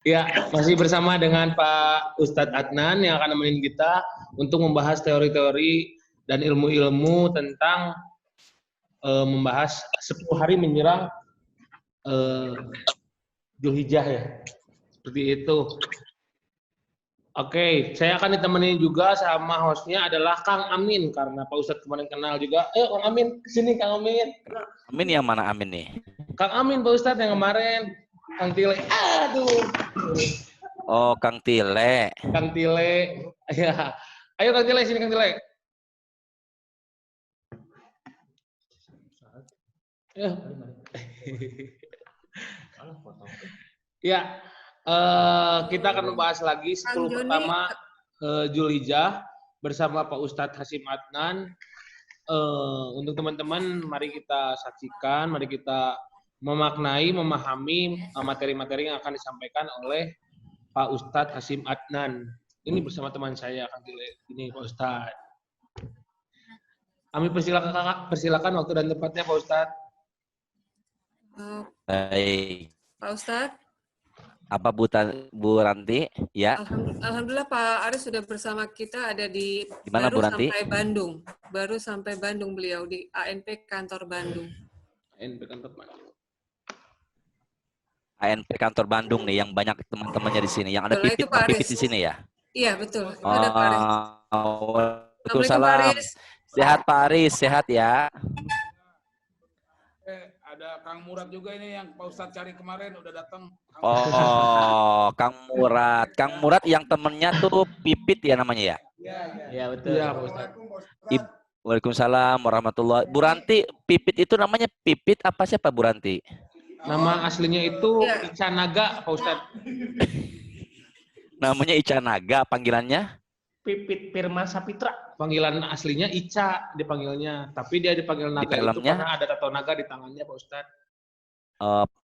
Ya, masih bersama dengan Pak Ustadz Adnan yang akan nemenin kita untuk membahas teori-teori dan ilmu-ilmu tentang membahas 10 hari menjelang eh, Zulhijjah ya. Seperti itu. Oke, saya akan ditemani juga sama hostnya adalah Kang Amin karena Pak Ustadz kemarin kenal juga. Ayo Kang Amin, kesini Kang Amin. Amin yang mana Amin nih? Kang Amin Pak Ustadz yang kemarin. Kang Tile. Aduh. Oh, Kang Tile. Kang Tile. Ya. Ayo Kang Tile, sini Kang Tile. Ya. Ya, kita akan membahas lagi 10 pertama Zulhijjah bersama Pak Ustadz Hasyim Adnan. Untuk teman-teman, mari kita saksikan, mari kita memaknai, memahami materi-materi yang akan disampaikan oleh Pak Ustadz Hasyim Adnan. Ini bersama teman saya, Kang Tile. Ini Pak Ustadz. Kami persilakan waktu dan tempatnya Pak Ustadz. Baik. Pak Ustadz. Apa Bu Ranti? Ya. Alhamdulillah Pak Aris sudah bersama kita, ada di Gimana, baru Bu Ranti? sampai Bandung. Baru sampai Bandung beliau di ANP kantor Bandung. ANP kantor Bandung. ANP kantor Bandung nih yang banyak teman-temannya di sini. Yang ada Betul, itu Pak pipit Aris. di sini ya? Iya, betul. Itu ada Pak Aris. Waalaikumsalam. Pak Aris. Sehat Pak Aris, sehat ya. Ada Kang Murad juga ini yang Pak Ustadz cari kemarin udah datang. Oh, Kang Murad. Kang Murad yang temennya tuh Pipit ya namanya ya? Iya, betul. Ya, Pak Ustadz. Waalaikumsalam warahmatullahi. Bu Ranti, Pipit itu namanya Pipit apa siapa Bu Ranti? Nama aslinya itu Ica Naga, Pak Ustadz. Namanya Ica Naga, panggilannya? Pipit Firman Sapitra. Panggilan aslinya Ica dipanggilnya, tapi dia dipanggil Naga di itu karena ada tato naga di tangannya, Pak Ustadz.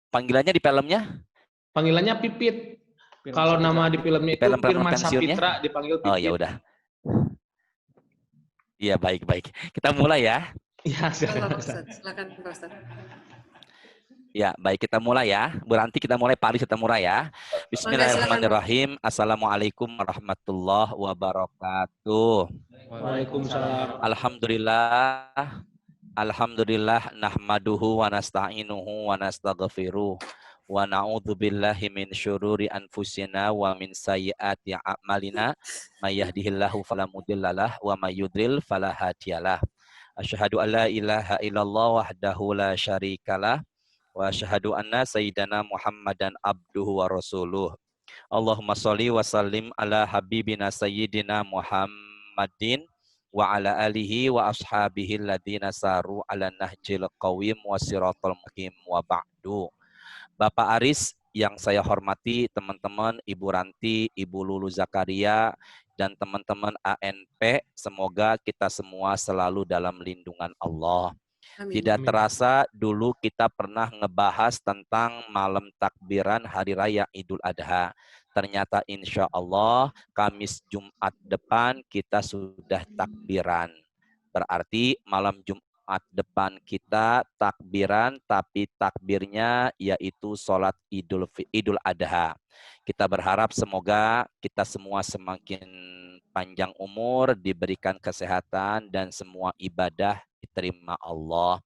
Panggilannya di filmnya? Panggilannya Pipit. Kalau nama di filmnya itu Firman Sapitra dipanggil Pipit. Oh ya udah. Iya baik. Kita mulai ya. Iya, silakan Pak Ustadz. Ya, baik kita mulai ya. Bu Ranti kita mulai, Pak Aris kita mulai ya. Bismillahirrahmanirrahim. Assalamualaikum warahmatullahi wabarakatuh. Waalaikumsalam. Alhamdulillah nahmaduhu wa nasta'inuhu wa nastaghfiruh wa na'udzu billahi min syururi anfusina wa min sayyiati a'malina may yahdihillahu fala mudhillalah wa may yudlil fala hadiyalah. Asyhadu an la ilaha illallah wahdahu la syarikalah wa asyhadu anna sayyidana Muhammadan abduhu wa rasuluh. Allahumma sholli wa sallim ala habibina sayyidina Muhammadin wa ala alihi wa ashabihi alladhina saru ala nahjil qawim wa siratal mustaqim wa ba'du. Bapak Aris yang saya hormati, teman-teman, Ibu Ranti, Ibu Lulu Zakaria, dan teman-teman ANP, semoga kita semua selalu dalam lindungan Allah. Amin. Tidak terasa dulu kita pernah ngebahas tentang malam takbiran Hari Raya Idul Adha. Ternyata insya Allah Kamis Jumat depan kita sudah takbiran. Berarti malam Jumat depan kita takbiran, tapi takbirnya yaitu sholat Idul Adha. Kita berharap semoga kita semua semakin panjang umur, diberikan kesehatan, dan semua ibadah diterima Allah.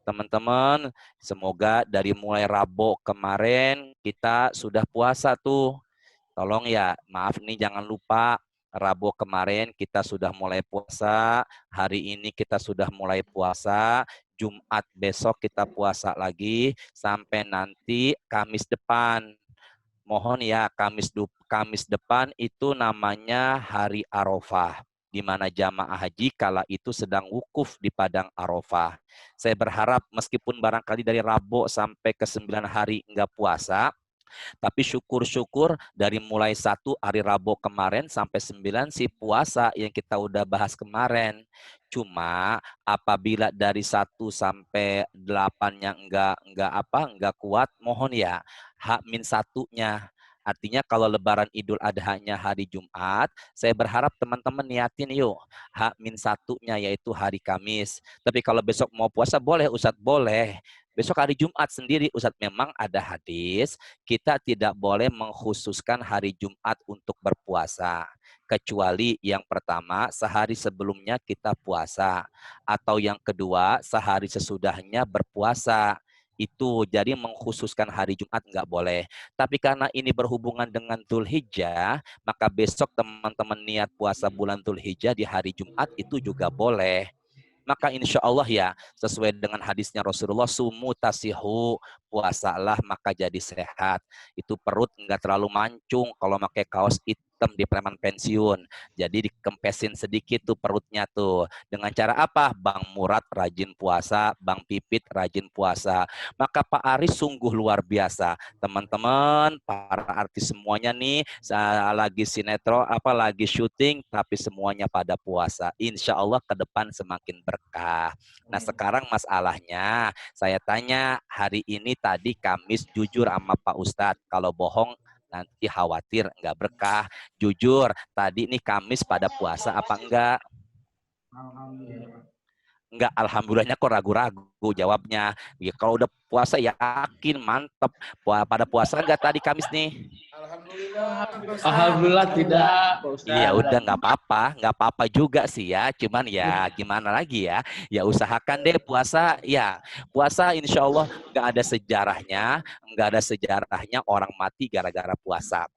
Teman-teman, semoga dari mulai Rabu kemarin kita sudah puasa tuh. Tolong ya, maaf nih jangan lupa Rabu kemarin kita sudah mulai puasa, hari ini kita sudah mulai puasa, Jumat besok kita puasa lagi, sampai nanti Kamis depan. Mohon ya, Kamis depan itu namanya Hari Arafah, di mana jamaah haji kala itu sedang wukuf di Padang Arafah. Saya berharap meskipun barangkali dari Rabu sampai ke 9 hari enggak puasa, tapi syukur-syukur dari mulai 1 hari Rabu kemarin sampai 9 sih puasa yang kita udah bahas kemarin. Cuma apabila dari 1 sampai 8-nya enggak kuat, mohon ya H-1-nya. Artinya kalau lebaran Idul Adha-nya hari Jumat, saya berharap teman-teman niatin yuk H-1-nya yaitu hari Kamis. Tapi kalau besok mau puasa boleh Ustadz, boleh. Besok hari Jumat sendiri, Ustadz, memang ada hadis, kita tidak boleh mengkhususkan hari Jumat untuk berpuasa. Kecuali yang pertama, sehari sebelumnya kita puasa. Atau yang kedua, sehari sesudahnya berpuasa. Itu, jadi mengkhususkan hari Jumat nggak boleh. Tapi karena ini berhubungan dengan Dzulhijjah, maka besok teman-teman niat puasa bulan Dzulhijjah di hari Jumat itu juga boleh. Maka insya Allah ya, sesuai dengan hadisnya Rasulullah, sumu tasihu, puasalah maka jadi sehat. Itu perut nggak terlalu mancung kalau pakai kaos hitam di preman pensiun. Jadi dikempesin sedikit tuh perutnya tuh. Dengan cara apa? Bang Murad rajin puasa, Bang Pipit rajin puasa. Maka Pak Aris sungguh luar biasa. Teman-teman, para artis semuanya nih, lagi sinetron, lagi syuting, tapi semuanya pada puasa. Insya Allah ke depan semakin berkah. Nah sekarang masalahnya, saya tanya hari ini tadi Kamis jujur sama Pak Ustadz. Kalau bohong nanti khawatir nggak berkah. Jujur, tadi nih Kamis pada puasa apa enggak? Enggak, alhamdulillahnya kok ragu-ragu jawabnya. Ya, kalau udah puasa yakin, mantep. Pada puasa enggak tadi Kamis nih? Alhamdulillah tidak, Pak Ustadz. Iya udah nggak apa-apa juga sih ya. Cuman ya gimana lagi ya. Ya usahakan deh puasa. Ya puasa insya Allah nggak ada sejarahnya orang mati gara-gara puasa.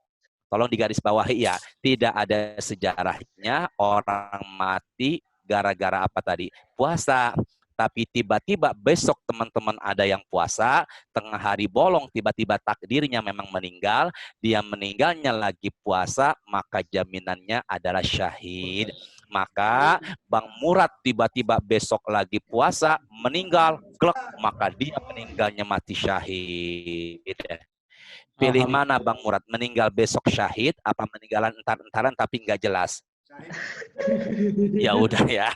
Tolong digarisbawahi ya. Tidak ada sejarahnya orang mati gara-gara apa tadi? Puasa. Tapi tiba-tiba besok teman-teman ada yang puasa, tengah hari bolong tiba-tiba takdirnya memang meninggal, dia meninggalnya lagi puasa, maka jaminannya adalah syahid. Maka Bang Murad tiba-tiba besok lagi puasa, meninggal, glek, maka dia meninggalnya mati syahid. Pilih mana Bang Murad? Meninggal besok syahid, apa meninggalan entar-entaran tapi nggak jelas? Ya udah ya,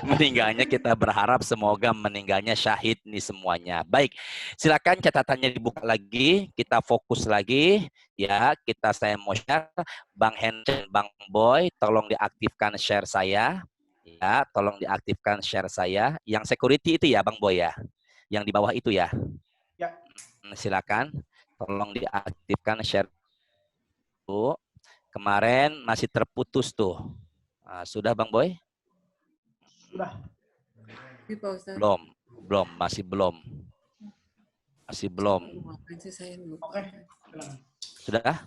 meninggalnya kita berharap semoga meninggalnya syahid nih semuanya. Baik, silakan catatannya dibuka lagi, kita fokus lagi ya. Saya mau share, Bang Henry, Bang Boy, tolong diaktifkan share saya. Ya, tolong diaktifkan share saya. Yang security itu ya Bang Boy ya, yang di bawah itu ya. Ya. Silakan, tolong diaktifkan share. Kemarin masih terputus tuh. Nah, sudah Bang Boy? Sudah. Masih belum. Oke. Sudah?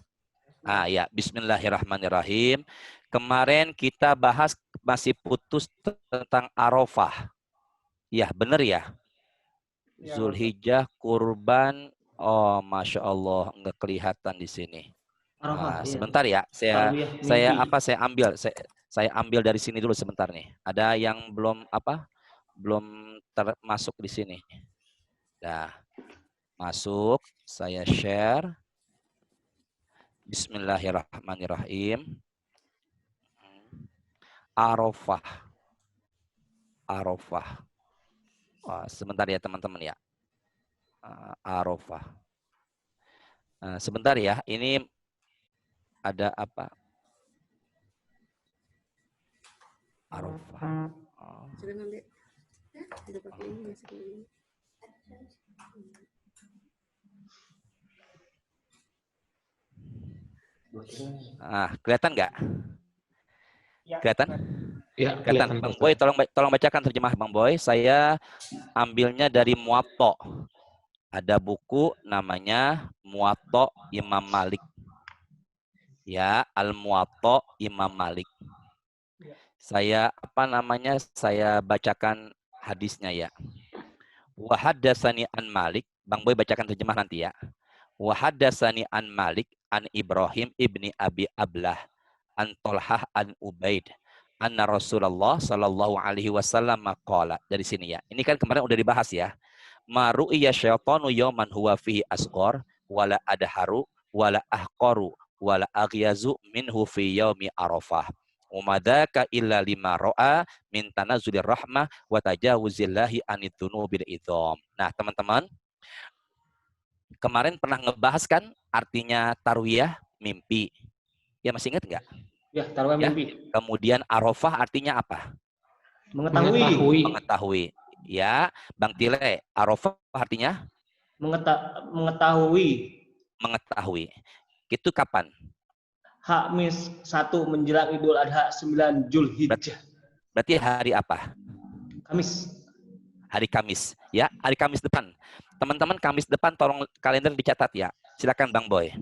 Ya, bismillahirrahmanirrahim. Kemarin kita bahas masih putus tentang Arafah. Ya, benar ya? Zulhijjah, kurban. Oh, Masya Allah, nggak kelihatan di sini. Sebentar ya, saya ambil dari sini dulu sebentar nih. Ada yang belum termasuk di sini. Nah, masuk, saya share. Bismillahirrahmanirrahim. Arafah. Sebentar ya teman-teman ya. Arafah. Sebentar ya, ini ada apa? Arafah. Kelihatan nggak? Kelihatan? Ya, kelihatan. Bang Boy, tolong bacakan terjemah Bang Boy. Saya ambilnya dari Muwatta. Ada buku namanya Muwatta Imam Malik. Ya, Al-Muwatta Imam Malik. Saya saya bacakan hadisnya ya. Wa haddatsani an Malik, Bang Boy bacakan terjemah nanti ya. Wa haddatsani an Malik an Ibrahim ibni Abi Ablah an Tolhah an Ubaid anna Rasulullah sallallahu alaihi wasallam qala. Dari sini ya. Ini kan kemarin udah dibahas ya. Ma ru'iya syaitanu yawman huwa fihi asghar wala adharu wala ahqaru wala aghyazu minhu fi yaumi Arafah. Umadaka illa lima ro'a min tanazulir rahmah wa tajawuzillahi anidzunubil idzam. Nah, teman-teman, kemarin pernah ngebahas kan artinya tarwiyah, mimpi. Ya masih ingat nggak? Ya, tarwiyah mimpi. Kemudian Arafah artinya apa? Mengetahui. Ya, Bang Tile, Arafah artinya Mengetahui. mengetahui. Itu kapan? H-1 menjelang Idul Adha 9 Zulhijjah. Berarti hari apa? Kamis. Hari Kamis. Ya, hari Kamis depan. Teman-teman, Kamis depan tolong kalender dicatat ya. Silakan Bang Boy.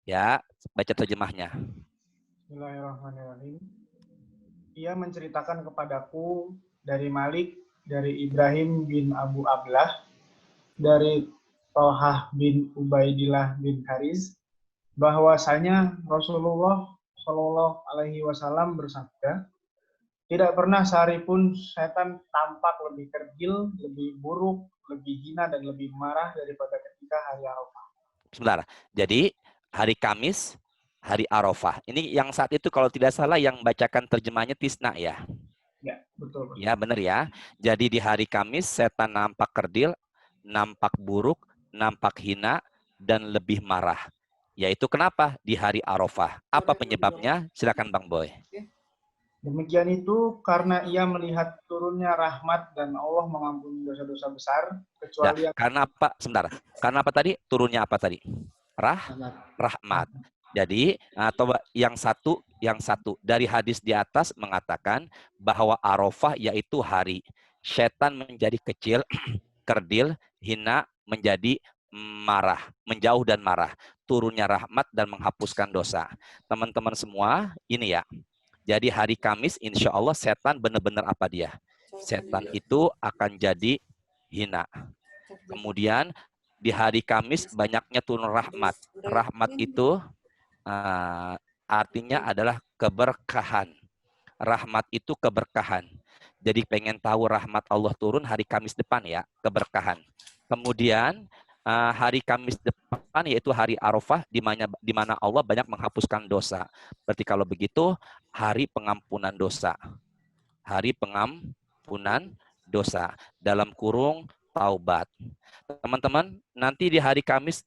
Ya, baca terjemahnya. Bismillahirrahmanirrahim. Ia menceritakan kepadaku dari Malik, dari Ibrahim bin Abu Ablah, dari Tolhah bin Ubaidillah bin Haris, bahwasanya Rasulullah Shallallahu Alaihi Wasallam bersabda, tidak pernah sehari pun setan tampak lebih kerdil, lebih buruk, lebih hina dan lebih marah daripada ketika hari Arafah. Sebentar. Jadi hari Kamis, hari Arafah. Ini yang saat itu kalau tidak salah yang bacakan terjemahnya Tisna ya. Ya, betul. Ya, benar ya. Jadi di hari Kamis setan nampak kerdil, nampak buruk, nampak hina, dan lebih marah. Yaitu kenapa? Di hari Arafah. Apa penyebabnya? Silakan Bang Boy. Demikian itu karena ia melihat turunnya rahmat dan Allah mengampuni dosa-dosa besar, kecuali Ya, karena apa? Sebentar. Karena apa tadi? Turunnya apa tadi? Rahmat. Jadi, atau yang satu dari hadis di atas mengatakan bahwa Arafah yaitu hari setan menjadi kecil, kerdil, hina, menjadi marah, menjauh dan marah, turunnya rahmat dan menghapuskan dosa. Teman-teman semua, ini ya. Jadi hari Kamis, insya Allah setan benar-benar apa dia? Setan itu akan jadi hina. Kemudian di hari Kamis banyaknya turun rahmat. Rahmat itu artinya adalah keberkahan. Rahmat itu keberkahan. Jadi pengen tahu rahmat Allah turun hari Kamis depan ya, keberkahan. Kemudian hari Kamis depan yaitu hari Arafah di mana Allah banyak menghapuskan dosa. Berarti kalau begitu hari pengampunan dosa. Hari pengampunan dosa dalam kurung taubat. Teman-teman, nanti di hari Kamis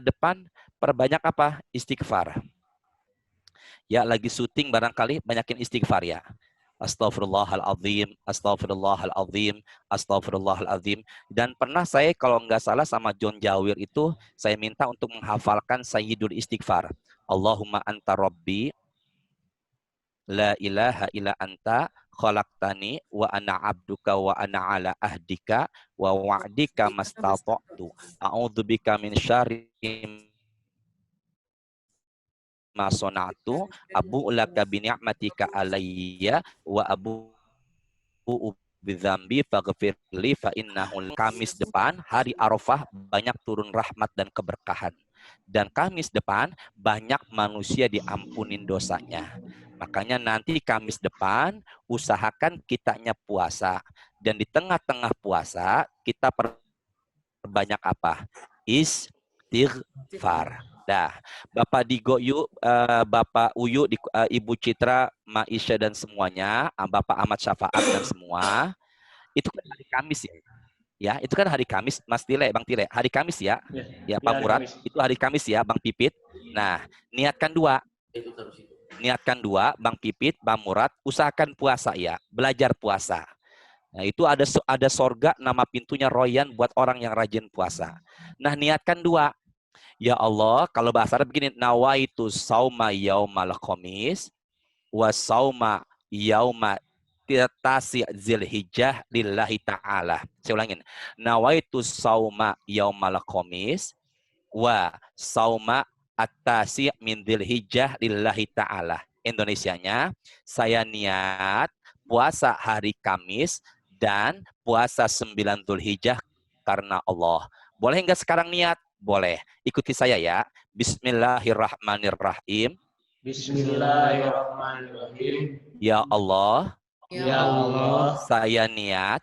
depan perbanyak apa? Istighfar. Ya, lagi syuting barangkali banyakin istighfar ya. Astaghfirullahaladzim, astaghfirullahaladzim, astaghfirullahaladzim. Dan pernah saya kalau nggak salah sama John Jawir itu, saya minta untuk menghafalkan Sayyidul Istighfar. Allahumma anta rabbi, la ilaha illa anta, khalaqtani wa ana abduka wa ana ala ahdika wa wa'dika mastata'tu. A'udzubika min syarri ma sona'tu abu'u laka bi ni'matika alayya wa abu'u bidzambi faghfirli fa innahu. Kamis depan hari Arafah banyak turun rahmat dan keberkahan. Dan Kamis depan banyak manusia diampunin dosanya. Makanya nanti Kamis depan usahakan kitanya puasa. Dan di tengah-tengah puasa kita perbanyak apa? Istighfar. Nah, Bapak Digo Yu, Bapak Uyu, Ibu Citra, Maisha dan semuanya, Bapak Ahmad Syafaat dan semua, itu kan hari Kamis ya. Ya, itu kan hari Kamis, Mas Tile, Bang Tile, hari Kamis ya. Ya, Pak Murad, itu hari Kamis ya, Bang Pipit. Nah, niatkan dua. Niatkan dua, Bang Pipit, Bang Murad, usahakan puasa ya, belajar puasa. Nah, itu ada sorga, nama pintunya Royan buat orang yang rajin puasa. Nah, niatkan dua. Ya Allah, kalau bahasa Arab begini, nawaitu sauma yaumal khamis wa sauma yauma tasi Zulhijjah lillahi ta'ala. Saya ulangin. Nawaitu sauma yaumal khamis wa sauma at-tasi min Zulhijjah lillahi ta'ala. Indonesianya, saya niat puasa hari Kamis dan puasa 9 Zulhijjah karena Allah. Boleh enggak sekarang niat? Boleh. Ikuti saya ya. Bismillahirrahmanirrahim. Bismillahirrahmanirrahim. Ya Allah. Ya Allah. Saya niat.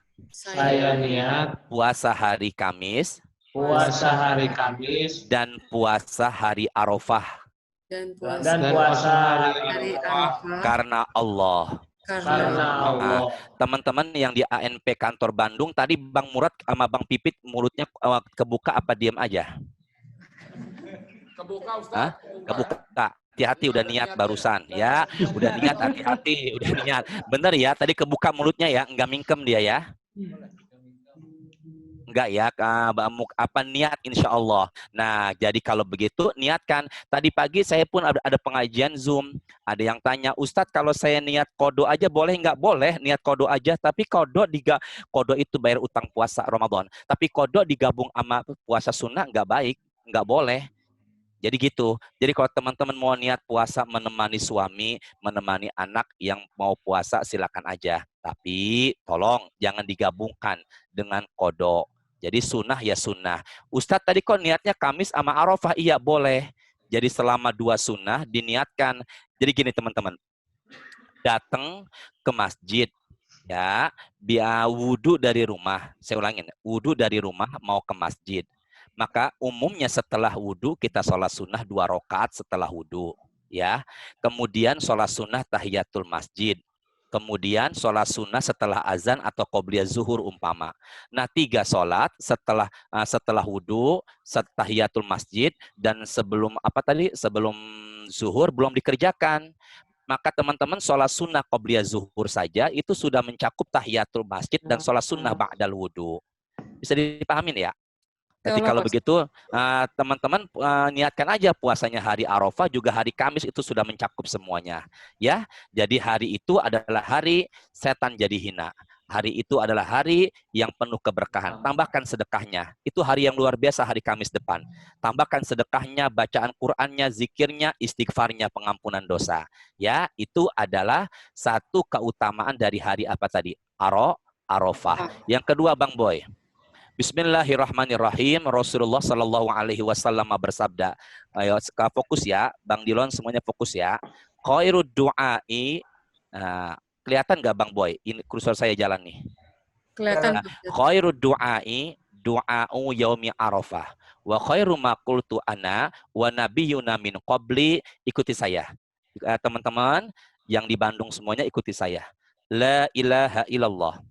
Puasa hari Kamis. Puasa hari Kamis. Dan puasa hari Arafah. Dan puasa hari Arafah. Karena Allah. Karena Allah. Teman-teman yang di ANP kantor Bandung, tadi Bang Murad sama Bang Pipit mulutnya kebuka apa diam aja? Kebuka, Ustaz. Kebuka. Hati-hati udah niat barusan ya. Udah niat hati-hati, udah niat. Bener ya, tadi kebuka mulutnya ya, enggak mingkem dia ya. Enggak ya, apa niat insya Allah. Nah, jadi kalau begitu niatkan. Tadi pagi saya pun ada pengajian Zoom. Ada yang tanya, Ustadz kalau saya niat kodo aja boleh? Enggak boleh niat kodo aja. Tapi kodo itu bayar utang puasa Ramadan. Tapi kodo digabung sama puasa sunnah enggak baik. Enggak boleh. Jadi gitu. Jadi kalau teman-teman mau niat puasa menemani suami, menemani anak yang mau puasa silakan aja. Tapi tolong jangan digabungkan dengan kodo. Jadi sunnah ya sunnah. Ustadz tadi kok niatnya Kamis sama Arafah? Iya boleh. Jadi selama 2 sunnah diniatkan. Jadi gini teman-teman. Datang ke masjid. Ya, biar wudhu dari rumah. Saya ulangin. Wudhu dari rumah mau ke masjid. Maka umumnya setelah wudhu kita sholat sunnah 2 rakaat setelah wudhu, ya. Kemudian sholat sunnah tahiyatul masjid. Kemudian sholat sunnah setelah azan atau qobliyah zuhur umpama. Nah 3 sholat setelah wudhu, tahiyatul masjid dan sebelum sebelum zuhur belum dikerjakan. Maka teman-teman sholat sunnah qobliyah zuhur saja itu sudah mencakup tahiyatul masjid dan sholat sunnah ba'dal wudhu. Bisa dipahamin ya? Jadi kalau begitu teman-teman niatkan aja puasanya hari Arafah juga hari Kamis itu sudah mencakup semuanya, ya. Jadi hari itu adalah hari setan jadi hina. Hari itu adalah hari yang penuh keberkahan. Tambahkan sedekahnya. Itu hari yang luar biasa hari Kamis depan. Tambahkan sedekahnya, bacaan Qur'annya, zikirnya, istighfarnya, pengampunan dosa. Ya, itu adalah satu keutamaan dari hari apa tadi? Arafah. Yang kedua Bang Boy. Bismillahirrahmanirrahim. Rasulullah Shallallahu Alaihi Wasallam bersabda, ayo fokus ya, Bang Dilon semuanya fokus ya. Khairud du'ai, kelihatan nggak Bang Boy? Ini kursor saya jalan nih. Kelihatan. Khairud du'ai, du'a'u yaumi arafah. Wa khairu ma qultu ana wa nabiyyuna min qabli. Ikuti saya. Teman-teman yang di Bandung semuanya ikuti saya. La ilaha illallah.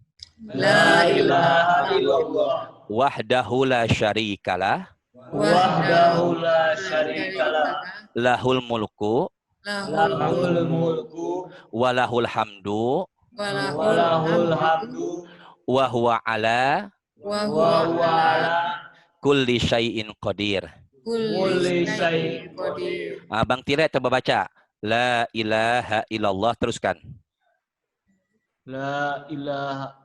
La ilaha illallah. Wahdahu la syarikalah. Wahdahu la syarikalah. Lahul mulku. Lahul mulku. Walahul hamdu. Walahul hamdu. Wa huwa ala. Wa huwa ala. Kulli syai'in qadir. Kulli syai'in qadir. Bang Tire coba baca. La ilaha illallah, teruskan. La ilaha.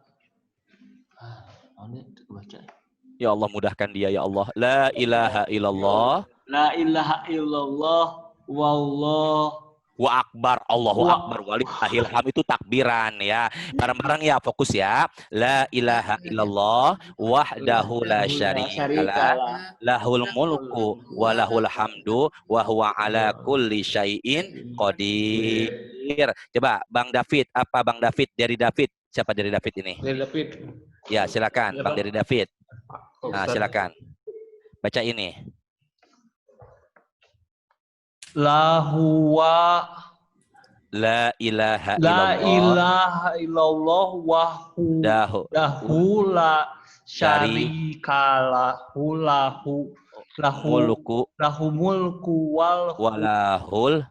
Ya Allah mudahkan dia ya Allah. La ilaha illallah. La ilaha illallah. Wallah. Wa akbar, Allahu akbar, walillahil hamd itu takbiran ya. Bareng-bareng ya, fokus ya. La ilaha illallah wahdahu la syarikalah, lahul mulku wa lahul hamdu wa huwa ala kulli syai'in qadir. Coba Bang David, apa Bang David dari David? Siapa dari David ini? Dari David. Ya, silakan Bang dari David. Nah, silakan. Baca ini. La huwa La ilaha la illallah ilaha illallah wahdahu la syarikalahu lahu mulku mulku walahul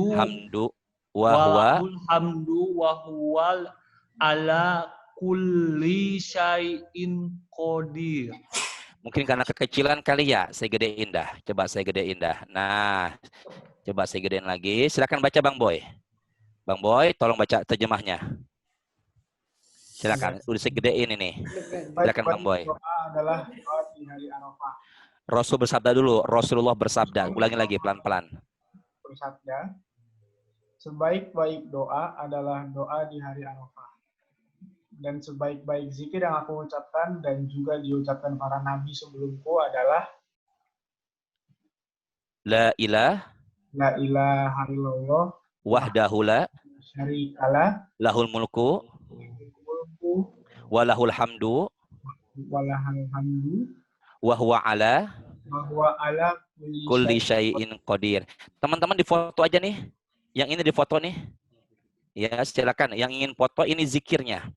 hamdu walahul hamdu wa huwal ala kulli syai'in qadir. Mungkin karena kekecilan kali ya, saya gedein dah. Coba saya gedein dah. Nah, coba saya gedein lagi. Silakan baca Bang Boy. Bang Boy, tolong baca terjemahnya. Silakan. Udah saya gedein ini. Silakan Bang Boy. Adalah doa di hari Arafah. Rasul bersabda dulu. Rasulullah bersabda. Ulangi lagi pelan-pelan. Bersabda, sebaik-baik doa adalah doa di hari Arafah. Dan sebaik-baik zikir yang aku ucapkan dan juga diucapkan para nabi sebelumku adalah La ilaha illallah wahdahu la syarikalah lahul mulku walahul hamdu wa huwa ala kulli syai'in qadir. Teman-teman di foto aja nih. Yang ini di foto nih. Ya, silakan. Yang ingin foto ini zikirnya.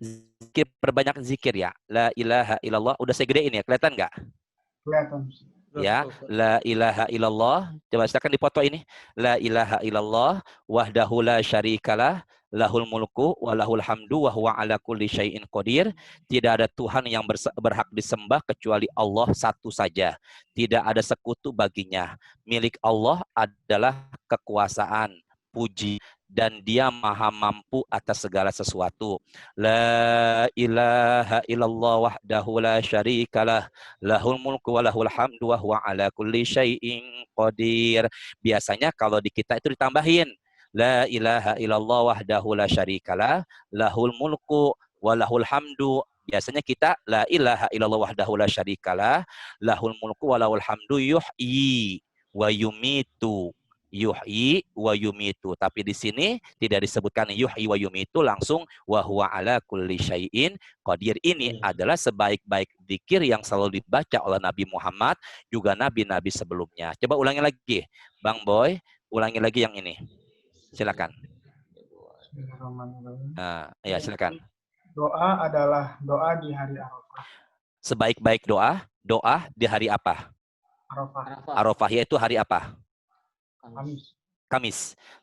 Zikir, perbanyak zikir ya. La ilaha illallah. Udah saya gedein ya, kelihatan nggak? Kelihatan. Ya, la ilaha illallah. Coba silakan dipoto ini. La ilaha illallah wahdahu la syarikalah lahul mulku wa lahul hamdu wa huwa ala kulli syai'in qadir. Tidak ada Tuhan yang berhak disembah kecuali Allah satu saja. Tidak ada sekutu baginya. Milik Allah adalah kekuasaan, puji, dan dia maha mampu atas segala sesuatu. La ilaha illallah wahdahu la syarikalah lahul mulku wa lahul hamdu wa huwa ala kulli syai'in qadir. Biasanya kalau di kita itu ditambahin la ilaha illallah wahdahu la syarikalah lahul mulku wa lahul hamdu. Biasanya kita la ilaha illallah wahdahu la syarikalah lahul mulku wa lahul hamdu yuhyi wa yumitu. Yuhyi wa yumitu. Tapi di sini tidak disebutkan yuhyi wa yumitu, langsung wa huwa ala kulli syai'in qadir. Ini adalah sebaik-baik zikir yang selalu dibaca oleh Nabi Muhammad, juga nabi-nabi sebelumnya. Coba ulangi lagi, Bang Boy, ulangi lagi yang ini. Silakan. Ya, silakan. Doa adalah doa di hari Arafah. Sebaik-baik doa, doa di hari apa? Arafah. Arafah yaitu hari apa? Kamis. Kamis.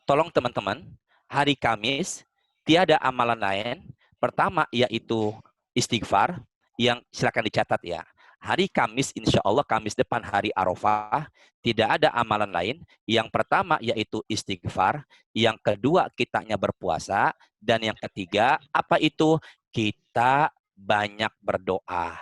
Tolong teman-teman, hari Kamis tiada amalan lain. Pertama yaitu istighfar, yang silakan dicatat ya. Hari Kamis, insya Allah Kamis depan hari Arafah, tidak ada amalan lain. Yang pertama yaitu istighfar, yang kedua kitanya berpuasa, dan yang ketiga apa itu? Kita banyak berdoa.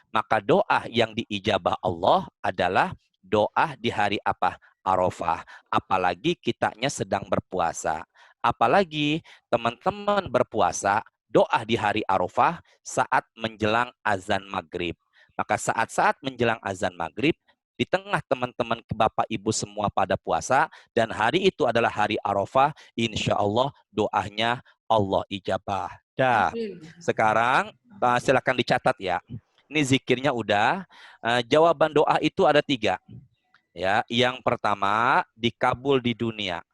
Maka doa yang diijabah Allah adalah doa di hari apa? Arafah. Apalagi kitanya sedang berpuasa. Apalagi teman-teman berpuasa, doa di hari Arafah saat menjelang azan maghrib. Maka saat-saat menjelang azan maghrib, di tengah teman-teman Bapak Ibu semua pada puasa, dan hari itu adalah hari Arafah, insya Allah doanya Allah ijabah. Dah. Sekarang silakan dicatat ya. Ini zikirnya udah. Jawaban doa itu ada 3. Ya, yang pertama dikabul di dunia,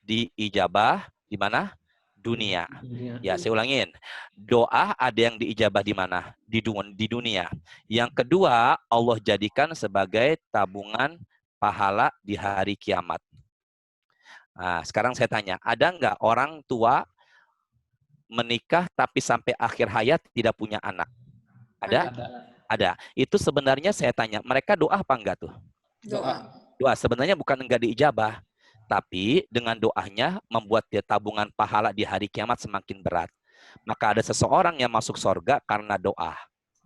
diijabah di mana? Dunia. Ya, saya ulangin. Doa ada yang diijabah di mana? Di dunia. Yang kedua, Allah jadikan sebagai tabungan pahala di hari kiamat. Nah, sekarang saya tanya, ada nggak orang tua menikah tapi sampai akhir hayat tidak punya anak? Ada? Ada. Itu sebenarnya saya tanya, mereka doa apa enggak tuh? Doa sebenarnya bukan enggak diijabah, tapi dengan doanya membuat dia tabungan pahala di hari kiamat semakin berat. Maka ada seseorang yang masuk surga karena doa.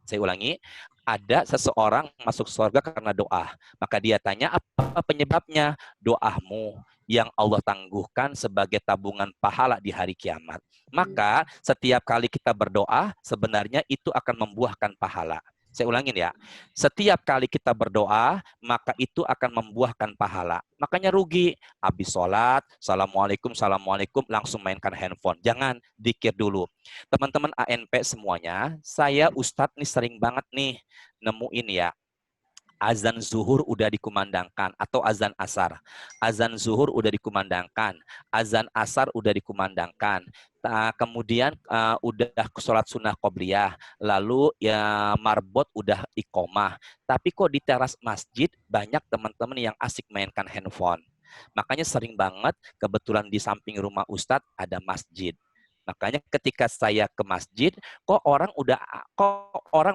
Saya ulangi, ada seseorang masuk surga karena doa. Maka dia tanya, apa penyebabnya? Doamu yang Allah tangguhkan sebagai tabungan pahala di hari kiamat. Maka setiap kali kita berdoa, sebenarnya itu akan membuahkan pahala. Saya ulangin ya, setiap kali kita berdoa, maka itu akan membuahkan pahala. Makanya rugi, habis sholat, assalamualaikum, langsung mainkan handphone. Jangan, dikir dulu. Teman-teman ANP semuanya, saya Ustadz nih sering banget nih nemuin ya, azan zuhur udah dikumandangkan atau azan asar. Azan zuhur udah dikumandangkan, azan asar udah dikumandangkan. Kemudian udah sholat sunnah qobliyah, lalu ya marbot udah iqomah. Tapi kok di teras masjid banyak teman-teman yang asik mainkan handphone. Makanya sering banget kebetulan di samping rumah Ustadz ada masjid. Makanya ketika saya ke masjid, kok orang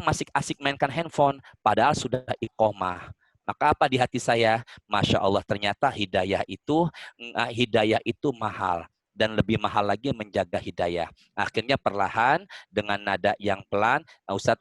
masih asik mainkan handphone, padahal sudah iqomah. Maka apa di hati saya? Masya Allah, ternyata hidayah itu mahal. Dan lebih mahal lagi menjaga hidayah. Akhirnya perlahan dengan nada yang pelan,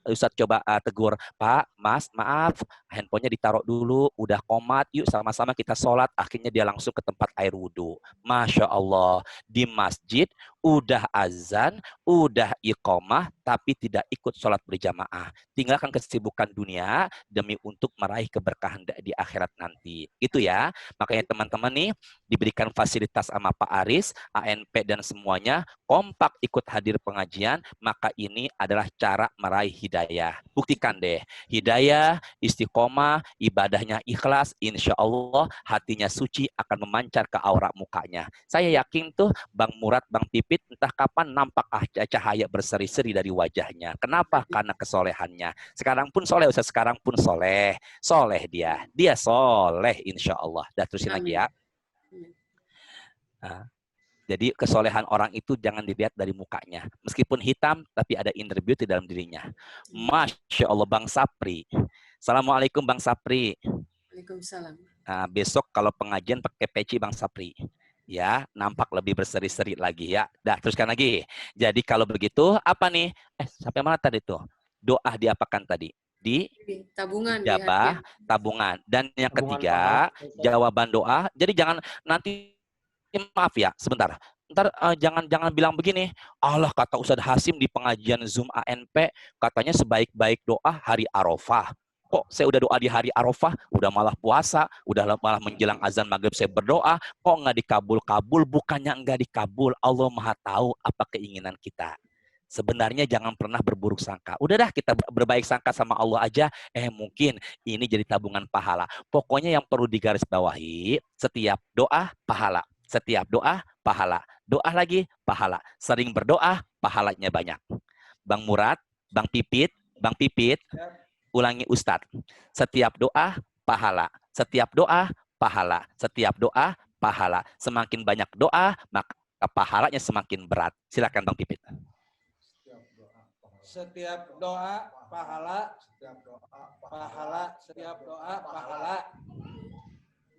Ustadz coba tegur, Pak, Mas, maaf, handphonenya ditaruh dulu, udah komat, yuk sama-sama kita sholat. Akhirnya dia langsung ke tempat air wudhu. Masya Allah, di masjid udah azan, udah iqomah, tapi tidak ikut sholat berjamaah. Tinggalkan kesibukan dunia demi untuk meraih keberkahan di akhirat nanti. Itu ya. Makanya teman-teman nih diberikan fasilitas sama Pak Aris, ANP dan semuanya, kompak ikut hadir pengajian, maka ini adalah cara meraih hidayah. Buktikan deh, hidayah, istiqomah, ibadahnya ikhlas, insya Allah hatinya suci akan memancar ke aura mukanya. Saya yakin tuh Bang Murad, Bang Tip Pipit entah kapan nampak cahaya berseri-seri dari wajahnya. Kenapa? Karena kesolehannya. Sekarang pun soleh, Ustaz. Sekarang pun soleh. Soleh dia. Dia soleh insya Allah. Dah terusin lagi ya. Nah, jadi kesolehan orang itu jangan dilihat dari mukanya. Meskipun hitam, tapi ada inner beauty dalam dirinya. Masya Allah, Bang Sapri. Assalamualaikum Bang Sapri. Waalaikumsalam. Nah, besok kalau pengajian pakai peci Bang Sapri. Ya, nampak lebih berseri-seri lagi ya. Dah, teruskan lagi. Jadi kalau begitu, apa nih? Sampai mana tadi tuh? Doa diapakan tadi? Di Tabungan. ijabah, tabungan. Dan yang ketiga, jawaban doa. Jadi jangan nanti, maaf ya, sebentar. Ntar jangan bilang begini, Allah kata Ustadz Hasim di pengajian Zoom ANP, katanya sebaik-baik doa hari Arafah. Kok saya udah doa di hari Arafah, udah malah puasa, udah malah menjelang azan maghrib saya berdoa, kok nggak dikabul-kabul? Bukannya nggak dikabul, Allah Maha tahu apa keinginan kita. Sebenarnya jangan pernah berburuk sangka. Udah dah kita berbaik sangka sama Allah aja, mungkin ini jadi tabungan pahala. Pokoknya yang perlu digarisbawahi, setiap doa pahala. Setiap doa pahala. Doa lagi pahala. Sering berdoa, pahalanya banyak. Bang Murad, Bang Pipit, ulangi Ustadz. Setiap doa, pahala. Setiap doa, pahala. Setiap doa, pahala. Semakin banyak doa, maka pahalanya semakin berat. Silakan Bang Pipit. Setiap doa pahala, setiap doa pahala.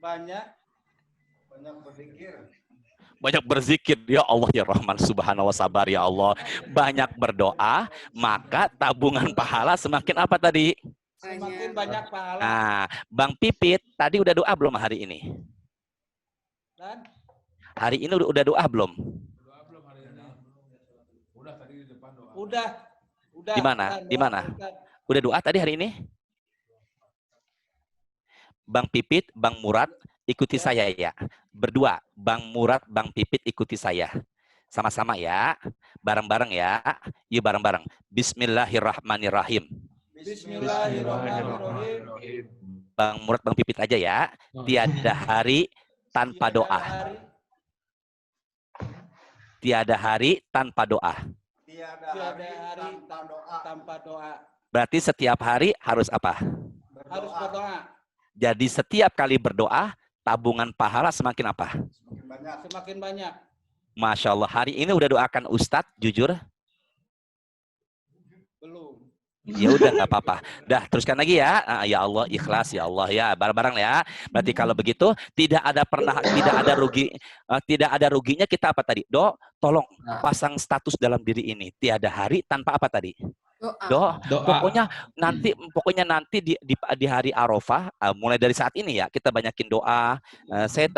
Banyak berzikir. Banyak berzikir, ya Allah ya Rahman subhanahu wa sabar ya Allah. Banyak berdoa, maka tabungan pahala semakin apa tadi? Semakin banyak pahala. Nah, Bang Pipit, tadi udah doa belum hari ini? Dan hari ini udah doa belum? doa belum hari ini. Udah tadi di depan doa. Udah. Di mana? Di mana? Udah doa tadi hari ini? Bang Pipit, Bang Murad, ikuti saya ya. Berdua, Bang Murad, Bang Pipit ikuti saya. Sama-sama ya. Bareng-bareng ya. Yuk bareng-bareng. Bismillahirrahmanirrahim. Bismillahirrahmanirrahim. Bang Murad, Bang Pipit aja ya. Tiada hari tanpa doa. Tiada hari tanpa doa. Tiada hari tanpa doa. Berarti setiap hari harus apa? Harus berdoa. Jadi setiap kali berdoa, tabungan pahala semakin apa? Semakin banyak. Masya Allah. Hari ini udah doakan Ustadz, jujur? Belum. Ya udah nggak apa-apa. Dah teruskan lagi ya. Ya Allah ikhlas ya Allah ya. Bareng-bareng ya. Berarti kalau begitu tidak ada ruginya kita apa tadi? Tolong pasang status dalam diri ini. Tiada hari tanpa apa tadi? Doa. Pokoknya nanti di hari Arafah, mulai dari saat ini ya kita banyakin doa. Saya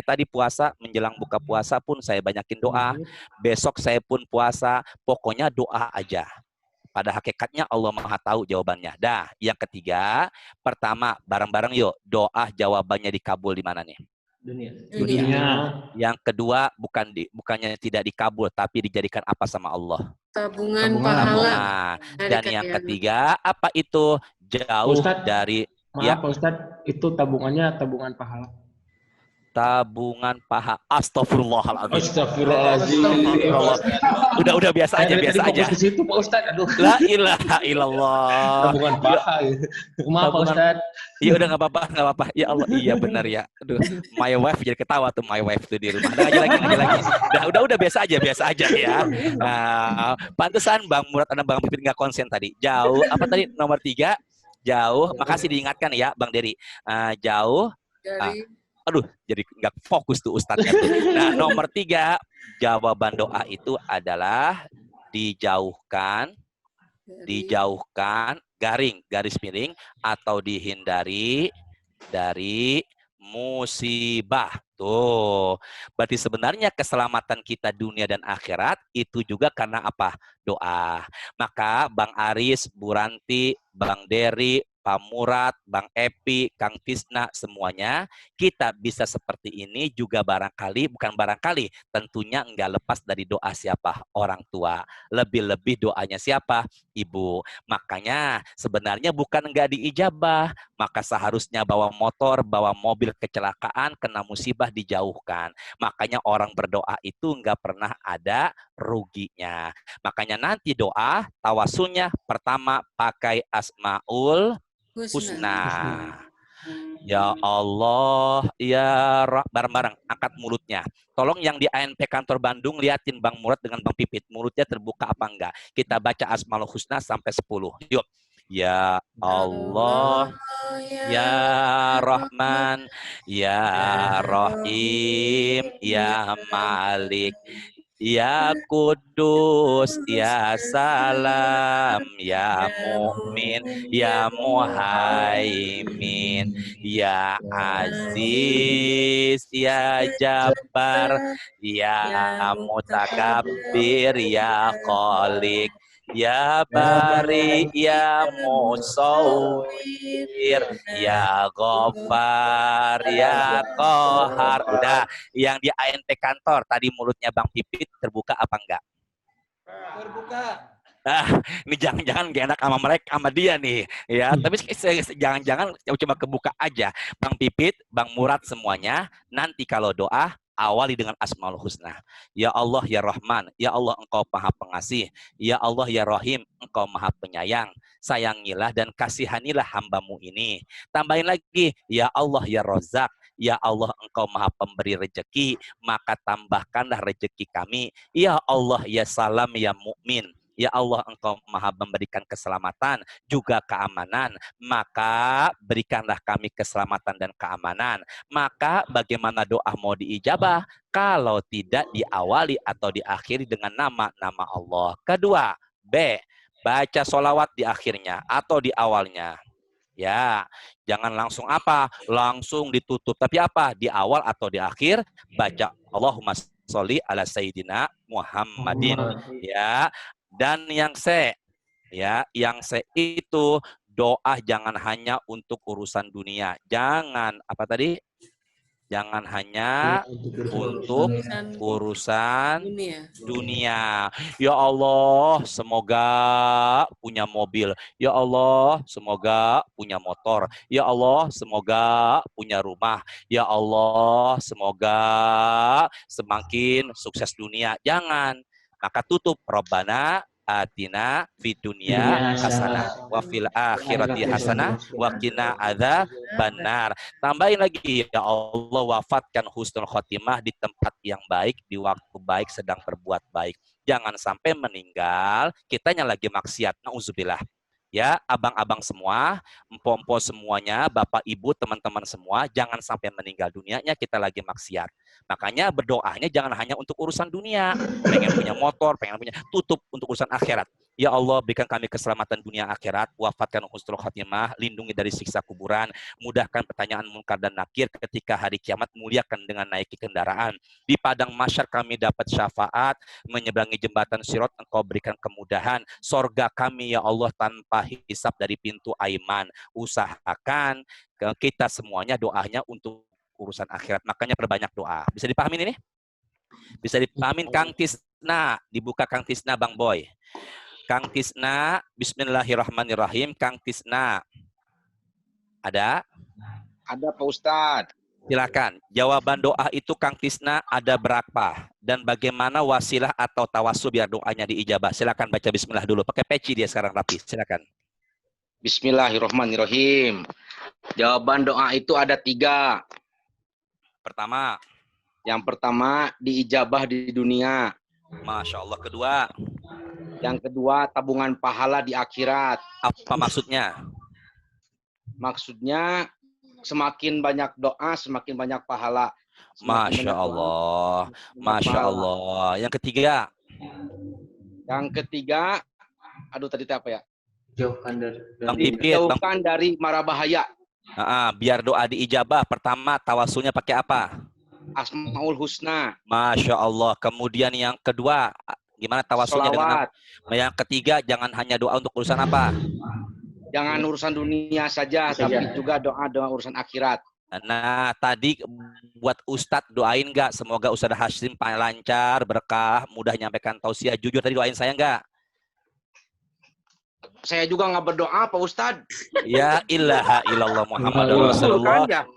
tadi puasa, menjelang buka puasa pun saya banyakin doa. Besok saya pun puasa. Pokoknya doa aja. Pada hakikatnya Allah Maha tahu jawabannya. Dah, yang ketiga, pertama bareng-bareng yuk doa jawabannya dikabul di mana nih? Dunia. Yang kedua bukannya tidak dikabul tapi dijadikan apa sama Allah? Tabungan pahala. Dan yang ketiga apa itu? Jauh dari Maaf Pak Ustadz, itu tabungannya tabungan pahala. Tabungan pahala. Astagfirullahaladzim. Astagfirullahaladzim. Udah biasa aja. Ke situ Pak Ustadz. Aduh. La ilaha illallah. Tabungan pahala. Maaf Pak Ustadz. Iya udah nggak apa-apa. Ya Allah, iya benar ya. Aduh, my wife jadi ketawa tuh my wife tuh di rumah. Ngaji lagi. Udah biasa aja ya. Pantesan Bang Murad dan Bang Pipit nggak konsen tadi. Jauh apa tadi nomor 3? Jauh. Makasih diingatkan ya Bang Dery. Jauh Dari jadi nggak fokus tuh Ustadznya tuh. Nah, nomor 3 jawaban doa itu adalah dijauhkan garis miring atau dihindari dari musibah. Tuh. Berarti sebenarnya keselamatan kita dunia dan akhirat itu juga karena apa? Doa. Maka Bang Aris, Bu Ranti, Bang Dery, Pak Murad, Bang Epi, Kang Tisna, semuanya, kita bisa seperti ini juga barangkali, bukan barangkali, tentunya enggak lepas dari doa siapa? Orang tua. Lebih-lebih doanya siapa? Ibu. Makanya sebenarnya bukan enggak diijabah, maka seharusnya bawa motor, bawa mobil kecelakaan, kena musibah dijauhkan. Makanya orang berdoa itu enggak pernah ada ruginya. Makanya nanti doa, tawasulnya pertama pakai Asmaul Husna. Ya Allah, ya bareng-bareng, angkat mulutnya. Tolong yang di ANP kantor Bandung, liatin Bang Murad dengan Bang Pipit. Mulutnya terbuka apa enggak. Kita baca Asmaul Husna sampai 10. Yuk. Ya Allah, ya Rahman, ya Rahim, ya Malik, ya Kudus, ya Salam, ya Mu'min, ya Muhaimin, ya Aziz, ya Jabbar, ya Mutakabbir, ya Khalik, ya Bari, ya Musawwir, ya Ghaffar, ya Qahar. Udah, yang di ANP kantor tadi mulutnya Bang Pipit terbuka apa enggak? Terbuka. Ini jangan-jangan gak enak sama mereka, sama dia nih, ya. Tapi jangan-jangan coba kebuka aja. Bang Pipit, Bang Murad semuanya. Nanti kalau doa awali dengan Asmaul Husna. Ya Allah, ya Rahman, ya Allah Engkau Maha Pengasih, ya Allah, ya Rahim, Engkau Maha Penyayang. Sayangilah dan kasihanilah hambamu ini. Tambahin lagi, ya Allah, ya Rozak, ya Allah Engkau Maha Pemberi rezeki, maka tambahkanlah rezeki kami. Ya Allah, ya Salam, ya Mukmin. Ya Allah, Engkau Maha memberikan keselamatan, juga keamanan. Maka berikanlah kami keselamatan dan keamanan. Maka bagaimana doa mau diijabah? Kalau tidak diawali atau diakhiri dengan nama-nama Allah. Kedua, B. Baca sholawat di akhirnya atau di awalnya. Ya, jangan langsung apa? Langsung ditutup. Tapi apa? Di awal atau di akhir, baca Allahumma sholli ala Sayyidina Muhammadin. Ya. Dan yang C, ya, yang C itu doa jangan hanya untuk urusan dunia. Jangan apa tadi? Jangan hanya untuk urusan dunia. Ya Allah, semoga punya mobil. Ya Allah, semoga punya motor. Ya Allah, semoga punya rumah. Ya Allah, semoga semakin sukses dunia. Jangan. Maka tutup Rabbana atina fid dunya hasanah wa fil akhirati hasanah wa qina adzabannar. Tambahin lagi, ya Allah wafatkan husnul khotimah di tempat yang baik, di waktu baik, sedang berbuat baik. Jangan sampai meninggal kitanya lagi maksiat. Nauzubillah. Ya, abang-abang semua, empok-empok semuanya, bapak ibu, teman-teman semua, jangan sampai meninggal dunianya kita lagi maksiat. Makanya berdoanya jangan hanya untuk urusan dunia, pengen punya motor, pengen punya, tutup untuk urusan akhirat. Ya Allah, berikan kami keselamatan dunia akhirat, wafatkan husnul khatimah, lindungi dari siksa kuburan, mudahkan pertanyaan munkar dan nakir ketika hari kiamat, muliakan dengan naiki kendaraan. Di padang mahsyar kami dapat syafaat, menyeberangi jembatan Sirat Engkau berikan kemudahan. Sorga kami ya Allah tanpa hisab dari pintu aiman. Usahakan kita semuanya doanya untuk urusan akhirat. Makanya perbanyak doa. Bisa dipahamin ini? Bisa dipahamin Kang Tisna. Dibuka Kang Tisna Bang Boy. Kang Tisna, bismillahirrahmanirrahim. Kang Tisna. Ada? Ada Pak Ustadz. Silakan. Jawaban doa itu Kang Tisna ada berapa? Dan bagaimana wasilah atau tawasul biar doanya diijabah? Silakan baca bismillah dulu. Pakai peci dia sekarang rapi. Silakan. Bismillahirrahmanirrahim. Jawaban doa itu ada 3. Pertama. Yang pertama diijabah di dunia. Masya Allah. Kedua. Yang kedua tabungan pahala di akhirat. Apa maksudnya? Maksudnya semakin banyak doa, semakin banyak pahala. Masya Allah. Masya Allah. Yang ketiga. Yang ketiga, aduh tadi apa ya? Jauhkan dari mara bahaya. Biar doa diijabah. Pertama, tawasulnya pakai apa? Asmaul Husna. Masya Allah. Kemudian yang kedua, gimana tawasulnya dengan? Yang ketiga, jangan hanya doa untuk urusan apa? Jangan urusan dunia saja, tapi juga doa-doa urusan akhirat. Nah, tadi buat Ustadz doain nggak? Semoga Ustadz Hashim lancar, berkah, mudah nyampaikan tausiah. Jujur tadi doain saya nggak? Saya juga nggak berdoa, Pak Ustadz. Ya ilaha illallah Muhammad Rasulullah.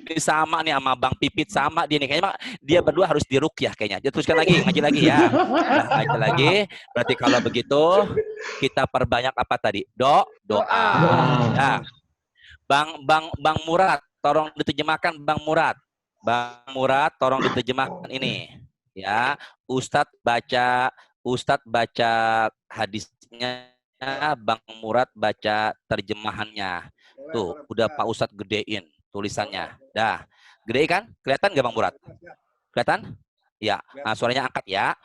Ini sama nih sama Bang Pipit, sama dia nih. Kayaknya dia berdua harus diruqyah kayaknya. Dia teruskan lagi, ngaji lagi ya. Nah, ngaji lagi. Berarti kalau begitu, kita perbanyak apa tadi? Doa. Ya. Bang Murad, tolong diterjemahkan Bang Murad. Bang Murad, tolong diterjemahkan ini. Ya, Ustadz baca hadisnya, Bang Murad baca terjemahannya. Tuh, udah Pak Ustadz gedein tulisannya. Dah, gede kan? Kelihatan nggak Bang Murad? Kelihatan? Ya, nah, suaranya angkat ya.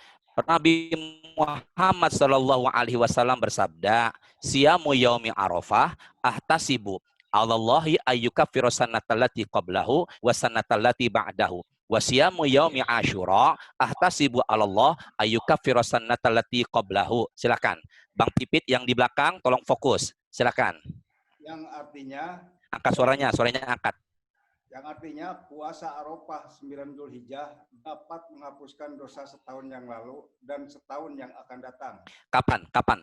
Nabi Muhammad Shallallahu Alaihi Wasallam bersabda, "Siyamu yaumi Arafah ahtasibu Allahi ayyukaffiru sanatallati qablahu wa sanatallati ba'dahu. Wa siyamu yaumi Asyura ahtasibu Allah ayyukaffiru sanatallati qablahu." Silakan. Bang Pipit yang di belakang tolong fokus. Silakan. Yang artinya Angkat suaranya angkat. Yang artinya puasa Arafah 9 Zulhijjah dapat menghapuskan dosa setahun yang lalu dan setahun yang akan datang. Kapan?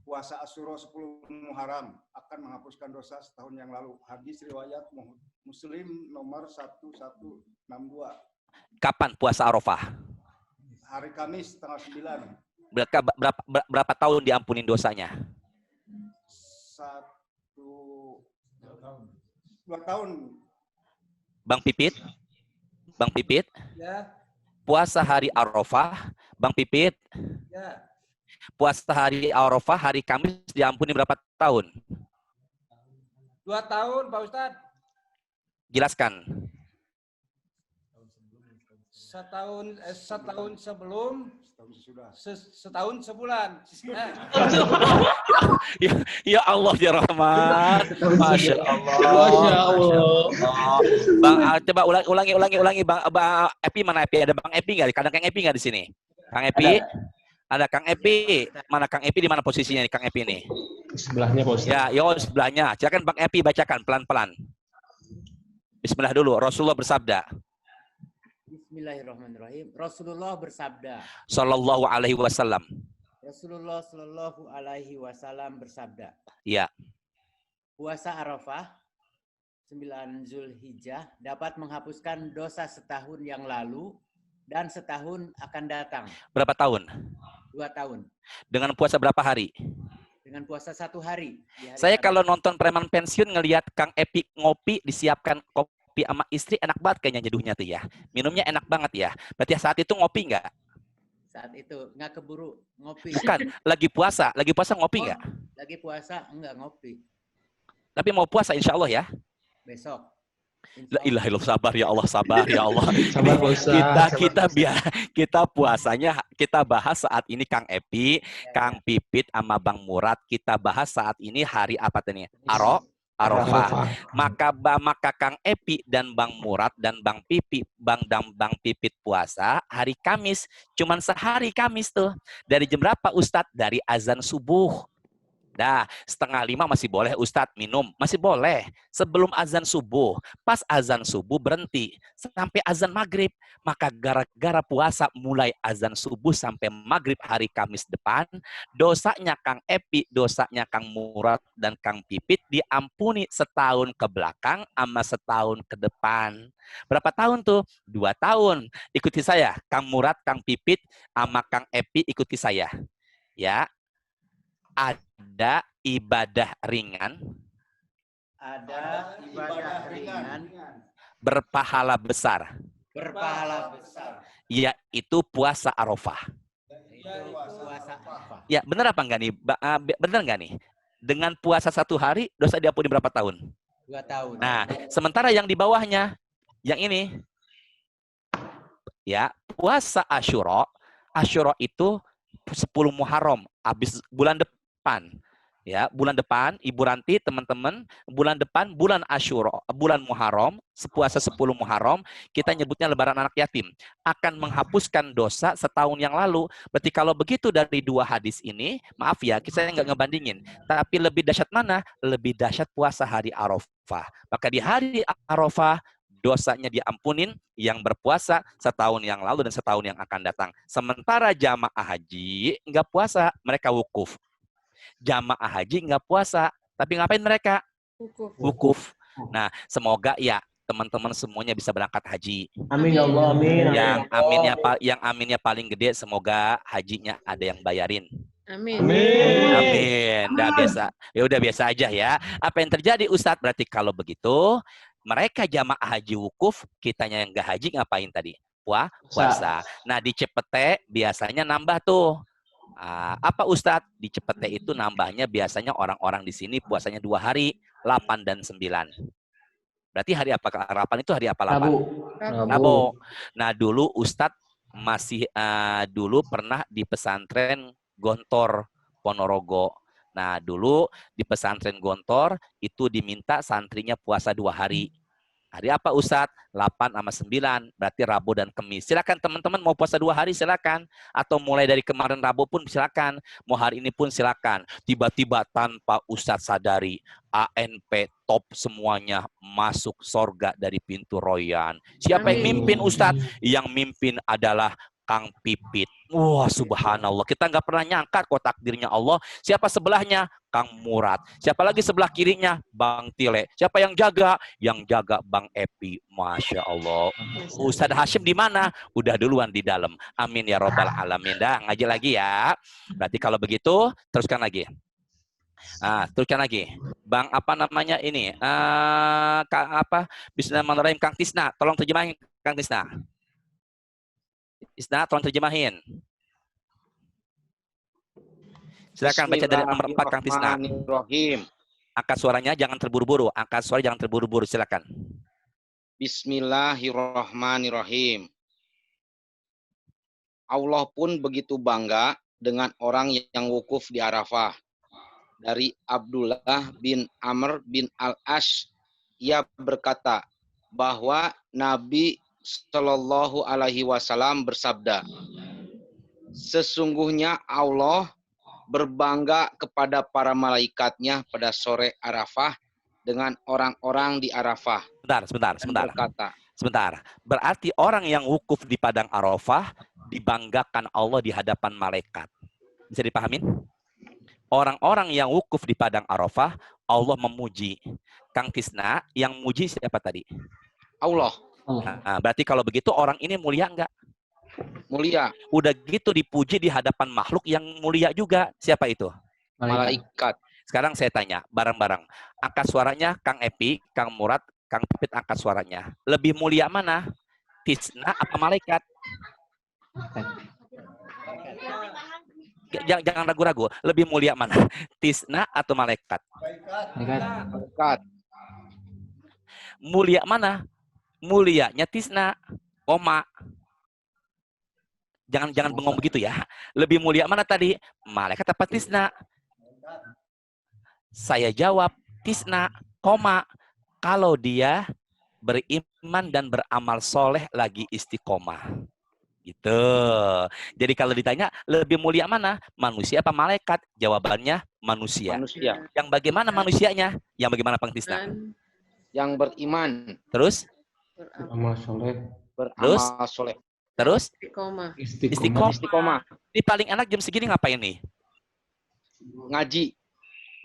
Puasa Asyura 10 Muharram akan menghapuskan dosa setahun yang lalu. Hadis riwayat Muslim nomor 1162. Kapan puasa Arafah? Hari Kamis tanggal 9. Berapa tahun diampunin dosanya? 2 tahun. Bang Pipit? Ya, Puasa hari Arafah, Bang Pipit? ya. Puasa hari Arafah, hari Kamis diampuni berapa tahun? 2 tahun, Pak Ustadz. Jelaskan. Setahun sebelum, Setahun sesudah. setahun sebulan. Ya Allah ya Rahman. Masya Allah. Masya Allah. Bang, coba ulangi Bang Epi mana Epi? Ada Bang Epi nggak? Kadang Kang Epi nggak di sini? Kang Epi? Ada Kang Epi. Mana Kang Epi di mana posisinya nih Kang Epi nih? Sebelahnya Pak Ustaz. Ya, sebelahnya. Silakan Bang Epi bacakan pelan-pelan. Bismillah dulu. Rasulullah bersabda. Bismillahirrahmanirrahim. Rasulullah bersabda. Sallallahu alaihi wasallam. Rasulullah Shallallahu Alaihi Wasallam bersabda. Ya. Puasa Arafah 9 Zulhijjah dapat menghapuskan dosa setahun yang lalu dan setahun akan datang. Berapa tahun? 2 tahun. Dengan puasa berapa hari? Dengan puasa 1 hari. Saya kalau nonton preman pensiun ngelihat Kang Epi ngopi, disiapkan kopi sama istri, enak banget kayaknya nyeduhnya tuh ya. Minumnya enak banget ya. Berarti saat itu ngopi nggak? Saat itu nggak keburu ngopi. Bukan, lagi puasa ngopi nggak? Lagi puasa enggak ngopi. Tapi mau puasa insya Allah ya. Besok. La ilaha illallah, sabar ya Allah, sabar ya Allah. Sabar Pak Ustaz. Kita puasanya kita bahas saat ini Kang Epi, Kang Pipit sama Bang Murad, kita bahas saat ini hari apa tadi? Arafah. Maka Kang Epi dan Bang Murad dan Bang Pipit puasa hari Kamis, cuman sehari Kamis tuh. Dari jam berapa Ustadz? Dari azan subuh. Nah, 4:30 masih boleh Ustadz minum, masih boleh. Sebelum azan subuh, pas azan subuh berhenti sampai azan maghrib. Maka gara-gara puasa mulai azan subuh sampai maghrib hari Kamis depan, dosanya Kang Epi, dosanya Kang Murad dan Kang Pipit diampuni setahun ke belakang sama setahun ke depan. Berapa tahun tuh? 2 tahun. Ikuti saya, Kang Murad, Kang Pipit sama Kang Epi ikuti saya. Ya. Ada ibadah ringan. Ada ibadah ringan. Berpahala besar. Berpahala besar. Yaitu puasa Arafah. Puasa Arafah. Ya, benar apa enggak nih? Benar enggak nih? Dengan puasa 1 hari, dosa diampuni berapa tahun? 2 tahun. Nah, sementara yang di bawahnya, yang ini, ya, puasa Asyura. Asyura itu 10 Muharram, habis bulan depan. Ya, bulan depan, Ibu Ranti, teman-teman, bulan depan, bulan Asyura, bulan Muharram, puasa 10 Muharram, kita nyebutnya lebaran anak yatim. Akan menghapuskan dosa setahun yang lalu. Berarti kalau begitu dari dua hadis ini, maaf ya, saya nggak ngebandingin. Tapi lebih dahsyat mana? Lebih dahsyat puasa hari Arafah. Maka di hari Arafah, dosanya diampunin yang berpuasa setahun yang lalu dan setahun yang akan datang. Sementara jamaah haji nggak puasa, mereka wukuf. Jamaah haji nggak puasa, tapi ngapain mereka? Wukuf. Nah, semoga ya teman-teman semuanya bisa berangkat haji. Amin ya Allah, amin. Yang aminnya paling gede, semoga hajinya ada yang bayarin. Amin. Amin. Udah biasa aja ya. Apa yang terjadi Ustadz? Berarti kalau begitu, mereka jamaah haji wukuf, kitanya yang nggak haji ngapain tadi? Puasa. Nah, di Cepete biasanya nambah tuh. Apa Ustadz? Di Cepete itu nambahnya biasanya orang-orang di sini puasanya 2 hari, 8 dan 9. Berarti hari apa? 8 itu hari apa? 8? Rabu. Nah, dulu Ustadz masih dulu pernah di pesantren Gontor Ponorogo. Nah, dulu di pesantren Gontor itu diminta santrinya puasa 2 hari. Hari apa Ustadz? 8 sama 9. Berarti Rabu dan Kamis. Silakan teman-teman mau puasa 2 hari silakan. Atau mulai dari kemarin Rabu pun silakan. Mau hari ini pun silakan. Tiba-tiba tanpa Ustadz sadari, ANP top semuanya masuk sorga dari pintu royan. Siapa yang mimpin Ustadz? Yang mimpin adalah Kang Pipit. Wah, subhanallah. Kita nggak pernah nyangka kok takdirnya Allah. Siapa sebelahnya? Kang Murad. Siapa lagi sebelah kirinya? Bang Tile. Siapa yang jaga? Yang jaga Bang Epi. Masya Allah. Ustadz Hashim di mana? Udah duluan di dalam. Amin ya robbal alamin. Dah, ngaji lagi ya. Berarti kalau begitu, teruskan lagi. Teruskan lagi. Bang apa namanya ini? Bismillahirrahmanirrahim. Kang Tisna, tolong terjemahin Kang Tisna. Isna, tolong terjemahin. Silakan baca dari nomor 4 Kang Tisna. Angkat suaranya jangan terburu-buru. Silakan. Bismillahirrahmanirrahim. Allah pun begitu bangga dengan orang yang wukuf di Arafah. Dari Abdullah bin Amr bin Al-Ash, ia berkata bahwa Nabi Shallallahu Alaihi Wasallam bersabda, sesungguhnya Allah berbangga kepada para malaikatnya pada sore Arafah dengan orang-orang di Arafah. Sebentar. Berarti orang yang wukuf di padang Arafah dibanggakan Allah di hadapan malaikat. Bisa dipahamin? Orang-orang yang wukuf di padang Arafah, Allah memuji. Kang Tisna, yang muji siapa tadi? Allah. Nah, berarti kalau begitu orang ini mulia enggak? Mulia. Udah gitu dipuji di hadapan makhluk yang mulia juga. Siapa itu? Malaikat. Sekarang saya tanya, bareng-bareng. Angkat suaranya Kang Epi, Kang Murad, Kang Pipit angkat suaranya. Lebih mulia mana? Tisna apa malaikat? Jangan ragu-ragu. Lebih mulia mana? Tisna atau malaikat? Malaikat. Mulia mana? Mulianya Tisna, koma. Jangan bengong begitu ya. Lebih mulia mana tadi? Malaikat apa Tisna? Saya jawab Tisna, koma. Kalau dia beriman dan beramal soleh lagi istiqomah. Gitu. Jadi kalau ditanya lebih mulia mana? Manusia apa malaikat? Jawabannya manusia. Yang bagaimana manusianya? Yang bagaimana Bang Tisna? Yang beriman. Terus? Beramal soleh. Terus? Istiqomah. Ini paling enak jam segini ngapain nih? Ngaji.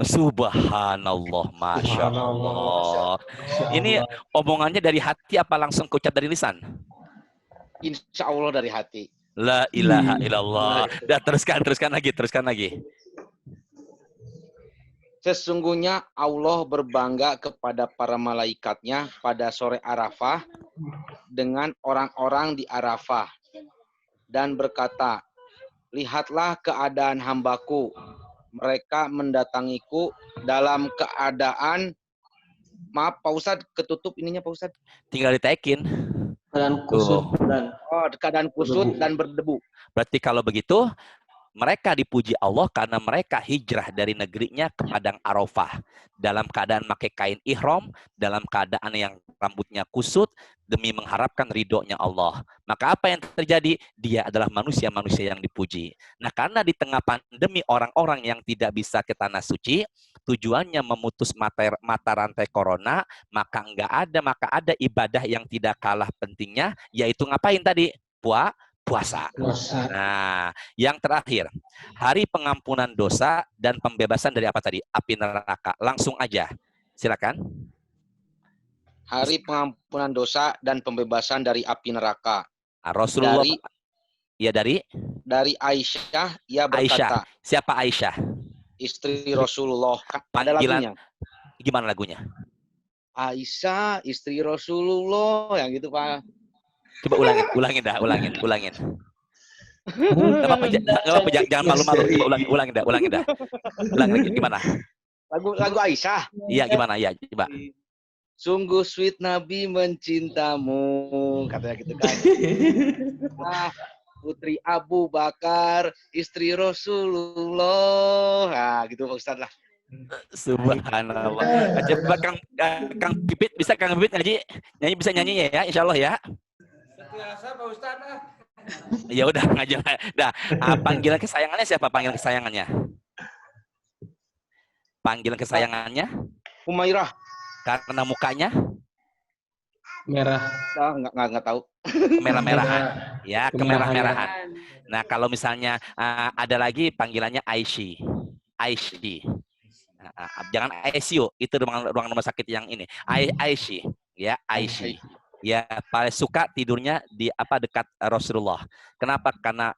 Subhanallah, Masya Allah. Ini omongannya dari hati apa langsung keucap dari lisan? Insya Allah dari hati. La ilaha illallah. Dah, teruskan lagi. Sesungguhnya Allah berbangga kepada para malaikatnya pada sore Arafah dengan orang-orang di Arafah dan berkata, lihatlah keadaan hambaku. Mereka mendatangiku dalam keadaan, maaf Pak Ustadz, ketutup ininya Pak Ustadz. Tinggal ditekin. Keadaan kusut keadaan kusut dan berdebu. Berarti kalau begitu, Mereka dipuji Allah karena mereka hijrah dari negerinya ke padang Arafah dalam keadaan pakai kain ihram, dalam keadaan yang rambutnya kusut demi mengharapkan ridhonya Allah. Maka apa yang terjadi? Dia adalah manusia-manusia yang dipuji. Nah, karena di tengah pandemi orang-orang yang tidak bisa ke tanah suci, tujuannya memutus mata rantai corona, maka ada ibadah yang tidak kalah pentingnya, yaitu ngapain tadi? Puasa. Nah, yang terakhir, hari pengampunan dosa dan pembebasan dari apa tadi? Api neraka. Langsung aja, silakan. Hari pengampunan dosa dan pembebasan dari api neraka. Rasulullah. Dari Aisyah, ia berkata. Aisyah. Siapa Aisyah? Istri Rasulullah. Ada Panggilan, lagunya. Gimana lagunya? Aisyah, istri Rasulullah, yang gitu Pak. Coba ulangin. Gak apa-apa, jangan malu-malu. Coba ulangin dah. Ulangi lagi, gimana? Lagu Aisyah. Iya, gimana? Iya, coba. Sungguh sweet Nabi mencintamu, katanya gitu kan. Putri Abu Bakar, istri Rasulullah. Nah, gitu Pak Ustadz lah. Subhanallah. Coba Kang Pipit, bisa Kang Pipit nyanyi bisa nyanyi ya, insya Allah ya. Biasa Pak Ustadz ah. Ya udah ngajar. Dah, panggilan kesayangannya siapa? Panggilan kesayangannya? Panggilan kesayangannya? Humairah. Karena mukanya Merah. Nggak tahu. Kemerah-merahan. Ya, kemerah-merahan. Nah, kalau misalnya ada lagi panggilannya Aishi. Jangan ICU, itu ruang rumah sakit yang ini. Aishi, ya Aishi. Ya, paling suka tidurnya di dekat Rasulullah. Kenapa? Karena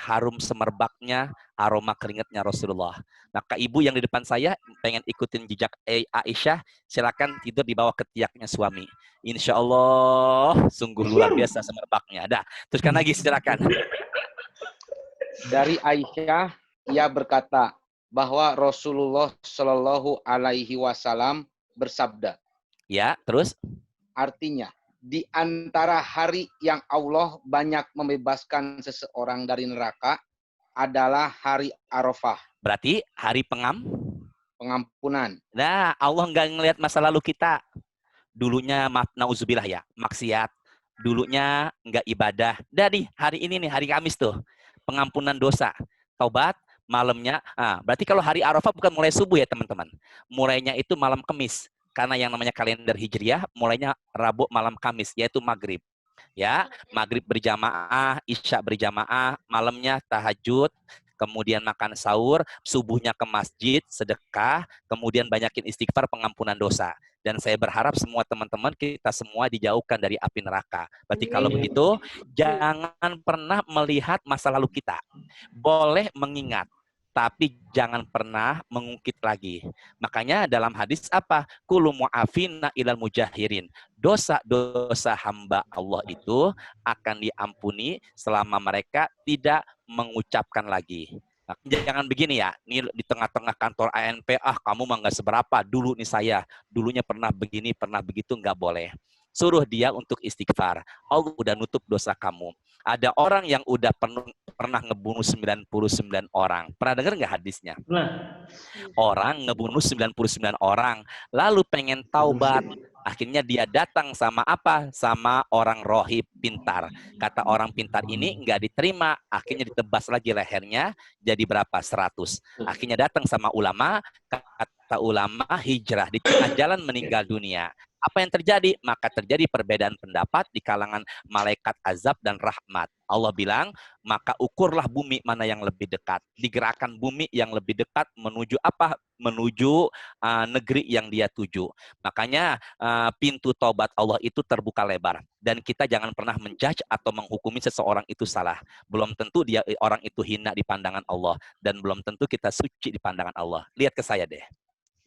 harum semerbaknya, aroma keringatnya Rasulullah. Maka ibu yang di depan saya pengen ikutin jejak Aisyah, silakan tidur di bawah ketiaknya suami. Insya Allah sungguh luar biasa semerbaknya. Dah, teruskan lagi silakan. Dari Aisyah, ia berkata bahwa Rasulullah Shallallahu Alaihi Wasallam bersabda. Ya, terus? Artinya, di antara hari yang Allah banyak membebaskan seseorang dari neraka adalah hari Arafah. Berarti hari pengampunan. Nah, Allah nggak ngelihat masa lalu kita. Dulunya nauzubillah ya, maksiat. Dulunya nggak ibadah. Dari hari ini nih, hari Kamis tuh, pengampunan dosa. Taubat, malamnya. Berarti kalau hari Arafah bukan mulai subuh ya teman-teman. Mulainya itu malam Kamis. Karena yang namanya kalender Hijriah mulainya Rabu malam Kamis, yaitu maghrib. Ya, maghrib berjamaah, isya berjamaah, malamnya tahajud, kemudian makan sahur, subuhnya ke masjid, sedekah, kemudian banyakin istighfar, pengampunan dosa. Dan saya berharap semua teman-teman kita semua dijauhkan dari api neraka. Berarti kalau begitu, jangan pernah melihat masa lalu kita. Boleh mengingat, tapi jangan pernah mengungkit lagi. Makanya dalam hadis apa? Kullu mu'afina ilal mujahirin. Dosa-dosa hamba Allah itu akan diampuni selama mereka tidak mengucapkan lagi. Nah, jangan begini ya, ini di tengah-tengah kantor ANP, kamu mah nggak seberapa, dulu nih saya, dulunya pernah begini, pernah begitu, nggak boleh. Suruh dia untuk istighfar. Allah udah nutup dosa kamu. Ada orang yang udah pernah ngebunuh 99 orang. Pernah dengar nggak hadisnya? Orang ngebunuh 99 orang, lalu pengen taubat. Akhirnya dia datang sama apa? Sama orang rohib pintar. Kata orang pintar ini nggak diterima. Akhirnya ditebas lagi lehernya. Jadi berapa? 100. Akhirnya datang sama ulama. Kata ulama hijrah. Di tengah jalan meninggal dunia. Apa yang terjadi? Maka terjadi perbedaan pendapat di kalangan malaikat azab dan rahmat. Allah bilang, maka ukurlah bumi mana yang lebih dekat. Digerakkan bumi yang lebih dekat menuju apa? Menuju negeri yang dia tuju. Makanya pintu taubat Allah itu terbuka lebar. Dan kita jangan pernah menjudge atau menghukumi seseorang itu salah. Belum tentu orang itu hina di pandangan Allah. Dan belum tentu kita suci di pandangan Allah. Lihat ke saya deh.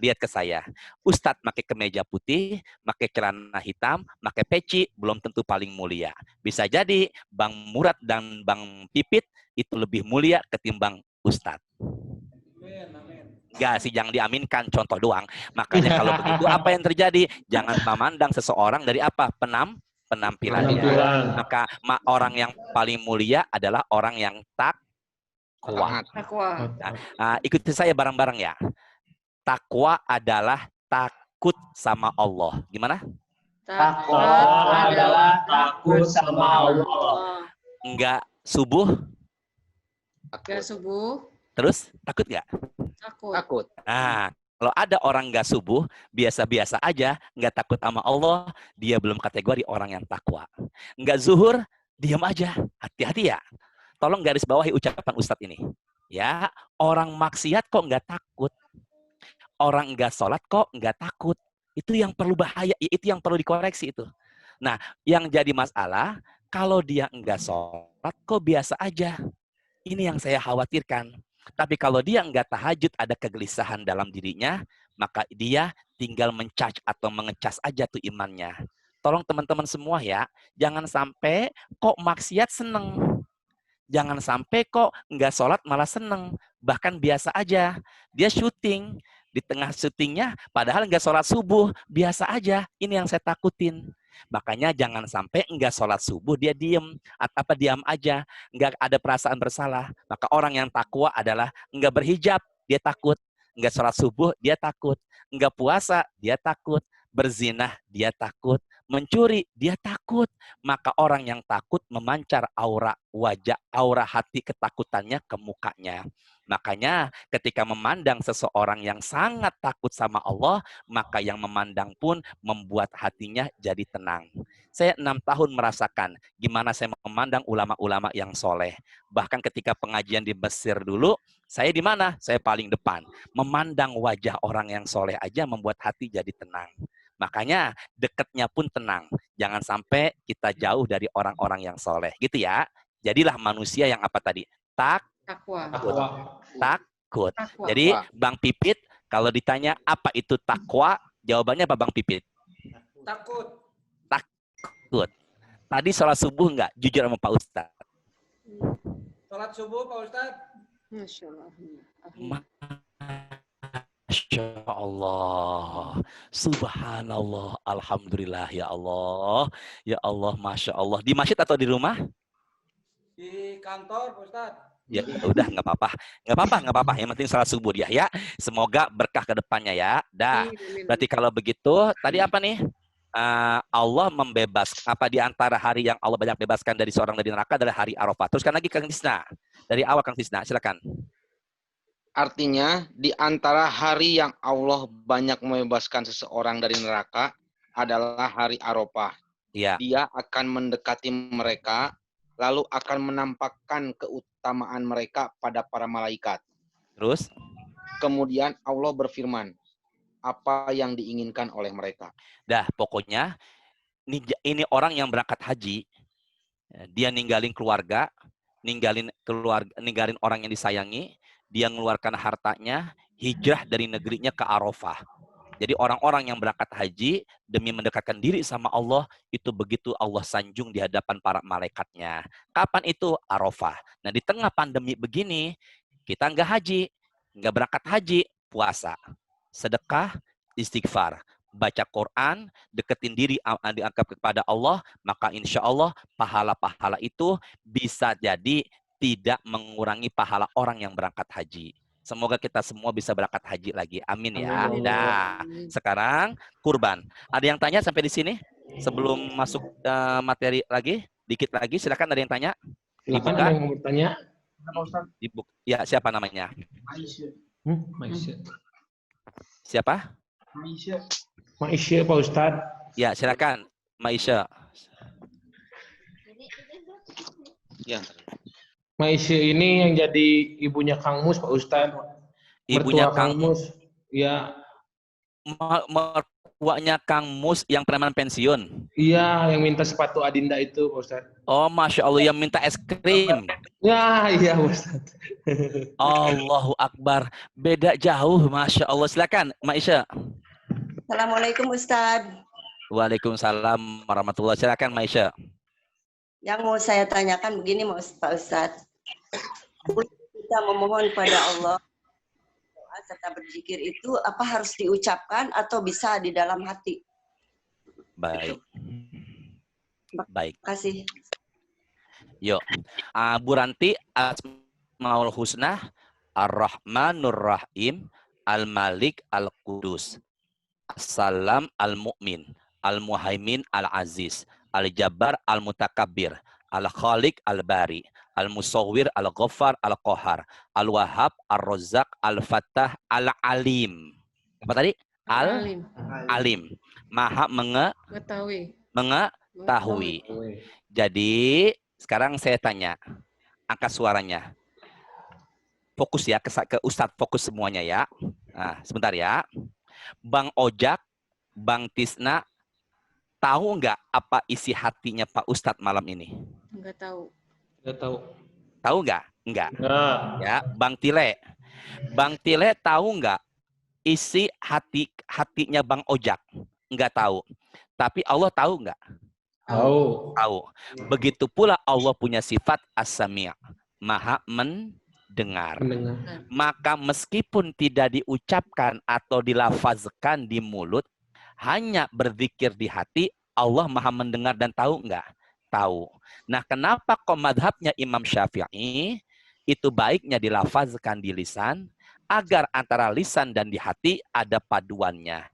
Lihat ke saya, Ustadz pakai kemeja putih, pakai celana hitam, pakai peci, belum tentu paling mulia. Bisa jadi Bang Murad dan Bang Pipit itu lebih mulia ketimbang Ustadz. Enggak sih, jangan diaminkan, contoh doang. Makanya kalau begitu apa yang terjadi? Jangan memandang seseorang dari apa? Penampilannya. Maka orang yang paling mulia adalah orang yang Takwa. Takwa. Ikuti saya bareng-bareng ya. Takwa adalah takut sama Allah. Gimana? Takwa adalah takut sama Allah. Enggak subuh, Gak subuh, terus takut nggak? takut. Takut. Nah, kalau ada orang nggak subuh, biasa-biasa aja, nggak takut sama Allah, dia belum kategori orang yang takwa. Nggak zuhur, diam aja. Hati-hati ya. Tolong garis bawahi ucapan Ustadz ini. Ya, orang maksiat kok nggak takut. Orang nggak sholat kok nggak takut. Itu yang perlu bahaya, itu yang perlu dikoreksi itu. Nah, yang jadi masalah, kalau dia nggak sholat kok biasa aja. Ini yang saya khawatirkan. Tapi kalau dia nggak tahajud, ada kegelisahan dalam dirinya, maka dia tinggal mencach atau mengecas aja tuh imannya. Tolong teman-teman semua ya, jangan sampai kok maksiat seneng. Jangan sampai kok nggak sholat malah seneng. Bahkan biasa aja. Dia syuting. Di tengah syutingnya, padahal nggak sholat subuh. Biasa aja. Ini yang saya takutin. Makanya jangan sampai nggak sholat subuh dia diem atau diam aja, nggak ada perasaan bersalah. Maka orang yang takwa adalah nggak berhijab dia takut, nggak sholat subuh dia takut, nggak puasa dia takut, berzinah dia takut, mencuri dia takut. Maka orang yang takut memancar aura wajah, aura hati ketakutannya ke mukanya. Makanya ketika memandang seseorang yang sangat takut sama Allah, maka yang memandang pun membuat hatinya jadi tenang. Saya 6 tahun merasakan gimana saya memandang ulama-ulama yang soleh. Bahkan ketika pengajian di Mesir dulu, saya di mana? Saya paling depan. Memandang wajah orang yang soleh aja membuat hati jadi tenang. Makanya dekatnya pun tenang. Jangan sampai kita jauh dari orang-orang yang soleh. Gitu ya. Jadilah manusia yang apa tadi? Takwa. Takut. Takwa. Jadi Bang Pipit, kalau ditanya apa itu takwa, jawabannya apa Bang Pipit? Takut. Takut. Tadi sholat subuh enggak? Jujur sama Pak Ustadz. Sholat subuh Pak Ustadz. Masya Allah. Masya Allah. Subhanallah. Alhamdulillah ya Allah. Ya Allah, Masya Allah. Di masjid atau di rumah? Di kantor Pak Ustadz. Ya udah nggak apa-apa, nggak apa-apa. Yang penting sholat subuh dia ya. Semoga berkah ke depannya ya. Dah. Berarti kalau begitu, tadi apa nih? Allah membebas apa di antara hari yang Allah banyak bebaskan dari seorang dari neraka adalah hari Arafah. Teruskan lagi Kang Tisna. Dari awal Kang Tisna, silakan. Artinya di antara hari yang Allah banyak membebaskan seseorang dari neraka adalah hari Arafah. Iya. Dia akan mendekati mereka lalu akan menampakkan keutamaan mereka pada para malaikat. Terus? Kemudian Allah berfirman, apa yang diinginkan oleh mereka. Dah, pokoknya ini orang yang berangkat haji, dia ninggalin keluarga, ninggalin orang yang disayangi, dia mengeluarkan hartanya, hijrah dari negerinya ke Arafah. Jadi orang-orang yang berangkat haji demi mendekatkan diri sama Allah, itu begitu Allah sanjung di hadapan para malaikatnya. Kapan itu? Arafah. Nah di tengah pandemi begini, kita nggak haji, nggak berangkat haji, puasa, sedekah, istighfar, baca Quran, deketin diri diangkat kepada Allah, maka insya Allah pahala-pahala itu bisa jadi tidak mengurangi pahala orang yang berangkat haji. Semoga kita semua bisa berangkat haji lagi. Amin ya. Dah. Sekarang kurban. Ada yang tanya sampai di sini? Sebelum masuk materi lagi, dikit lagi. Silakan ada yang tanya. Silakan ada yang mau bertanya. Ya, siapa namanya? Maisha. Siapa? Maisha Pak Ustadz. Ya, silakan. Maisha. Ya. Maisha ini yang jadi ibunya Kang Mus, Pak Ustadz. Ibunya Mertua Kang Mus. Ya. Mertuanya Kang Mus yang preman pensiun. Iya, yang minta sepatu Adinda itu, Pak Ustadz. Oh, Masya Allah, yang minta es krim. Ya, iya, Pak Ustadz. Allahu Akbar. Beda jauh, Masya Allah. Silakan, Maisha. Assalamualaikum Ustadz. Waalaikumsalam warahmatullahi. Silakan, Maisha. Yang mau saya tanyakan begini, Pak Ustadz. Kita memohon pada Allah doa serta berzikir itu apa harus diucapkan atau bisa di dalam hati? Baik. Baik. Terima kasih. Yuk. Bu Ranti, Asmaul Husna Ar-Rahmanur Rahim Al-Malik Al-Qudus As-Salam Al-Mu'min Al-Muhaimin Al-Aziz Al-Jabbar Al-Mutakabbir Al-Khaliq Al-Bari Al-Musawwir Al-Ghaffar Al-Qahar Al-Wahhab Ar-Razzaq Al-Fattah Al-Alim. Apa tadi? Al-Alim. Maha mengetahui. Jadi sekarang saya tanya, angkat suaranya. Fokus ya, ke Ustadz, fokus semuanya ya. Nah, sebentar ya. Bang Ojak, Bang Tisna, tahu nggak apa isi hatinya Pak Ustadz malam ini? Nggak tahu. Nggak tahu. Tahu nggak? Nggak. Nggak. Ya, Bang Tile. Bang Tile tahu nggak isi hatinya Bang Ojak? Nggak tahu. Tapi Allah tahu nggak? Tahu. Tahu. Begitu pula Allah punya sifat as-sami', maha mendengar. Maka meskipun tidak diucapkan atau dilafazkan di mulut, hanya berzikir di hati, Allah maha mendengar dan tahu nggak? Tahu. Nah, kenapa kok madhabnya Imam Syafi'i itu baiknya dilafazkan di lisan, agar antara lisan dan di hati ada paduannya.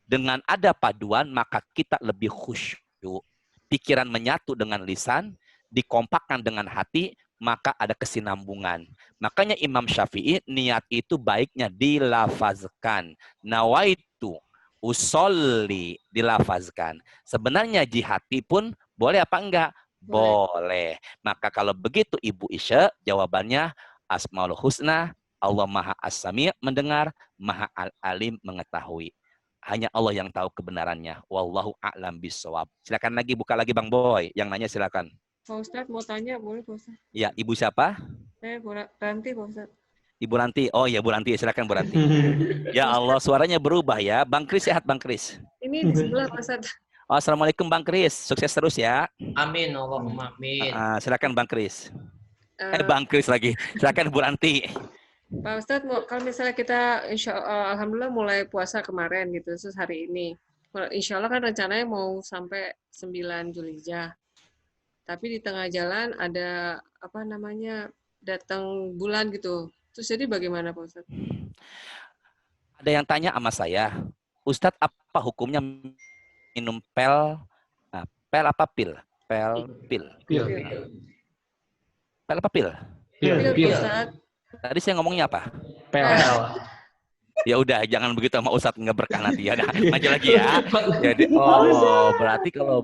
Dengan ada paduan, maka kita lebih khusyuk. Pikiran menyatu dengan lisan, dikompakkan dengan hati, maka ada kesinambungan. Makanya Imam Syafi'i niat itu baiknya dilafazkan. Nawaitu usolli dilafazkan. Sebenarnya di hati pun boleh apa enggak? Boleh. Maka kalau begitu Ibu Isya, jawabannya Asmaul Husna, Allah Maha As-Sami' mendengar, Maha Al-Alim mengetahui. Hanya Allah yang tahu kebenarannya. Wallahu a'lam bishawab. Silakan lagi, buka lagi Bang Boy. Yang nanya silakan. Pak Ustadz mau tanya, boleh Pak Ustadz? Ya, Ibu siapa? Saya Ranti Pak Ustadz. Ibu Ranti. Oh ya, Bu Ranti. Silakan Bu Ranti. Ya Allah, suaranya berubah ya. Bang Kris sehat Bang Kris? Ini di sebelah Pak Ustadz. Oh, Assalamualaikum Bang Kris. Sukses terus ya. Amin. Allahumma amin. Silakan Bang Kris. Bang Kris lagi. Silakan Bu Ranti. Pak Ustadz, kalau misalnya kita alhamdulillah mulai puasa kemarin gitu, terus hari ini. Insya Allah kan rencananya mau sampai 9 Zulhijjah. Tapi di tengah jalan ada datang bulan gitu. Terus jadi bagaimana Pak Ustadz? Ada yang tanya sama saya, Ustadz apa hukumnya minum pel apa pil? Pil apa pil? Pil. Ustadz. Tadi saya ngomongnya apa? Pel. Ya udah, jangan begitu sama Ustadz, nggak berkah nanti ya. Maju lagi ya. Jadi, berarti kalau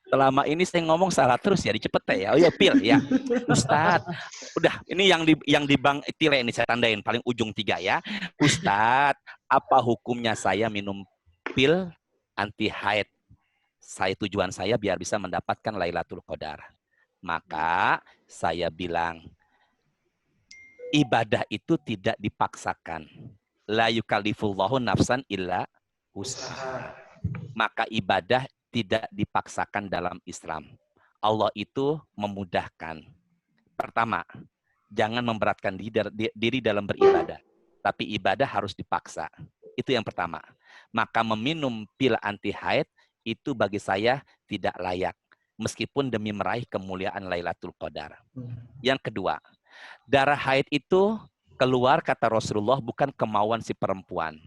selama ini saya ngomong salah terus ya, dicepet ya. Oh ya, pil ya. Ustadz, udah ini yang di Bang Tile ini saya tandain paling ujung 3 ya. Ustadz, apa hukumnya saya minum pil anti haid? Tujuan saya biar bisa mendapatkan Lailatul Qadar. Maka saya bilang, ibadah itu tidak dipaksakan. La yukallifullahu nafsan illa wus'aha. Maka ibadah tidak dipaksakan dalam Islam. Allah itu memudahkan. Pertama, jangan memberatkan diri dalam beribadah. Tapi ibadah harus dipaksa. Itu yang pertama. Maka meminum pil anti haid itu bagi saya tidak layak. Meskipun demi meraih kemuliaan Lailatul Qadar. Yang kedua, darah haid itu keluar kata Rasulullah bukan kemauan si perempuan.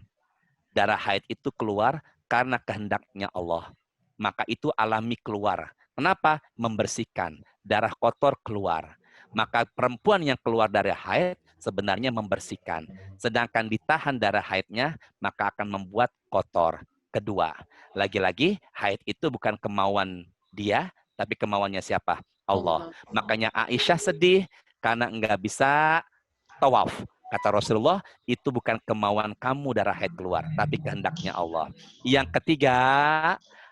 Darah haid itu keluar karena kehendaknya Allah. Maka itu alami keluar. Kenapa? Membersihkan. Darah kotor keluar. Maka perempuan yang keluar darah haid sebenarnya membersihkan. Sedangkan ditahan darah haidnya, maka akan membuat kotor. Kedua, lagi-lagi haid itu bukan kemauan dia, tapi kemauannya siapa? Allah. Makanya Aisyah sedih karena enggak bisa tawaf. Kata Rasulullah, itu bukan kemauan kamu darah haid keluar, tapi kehendaknya Allah. Yang ketiga,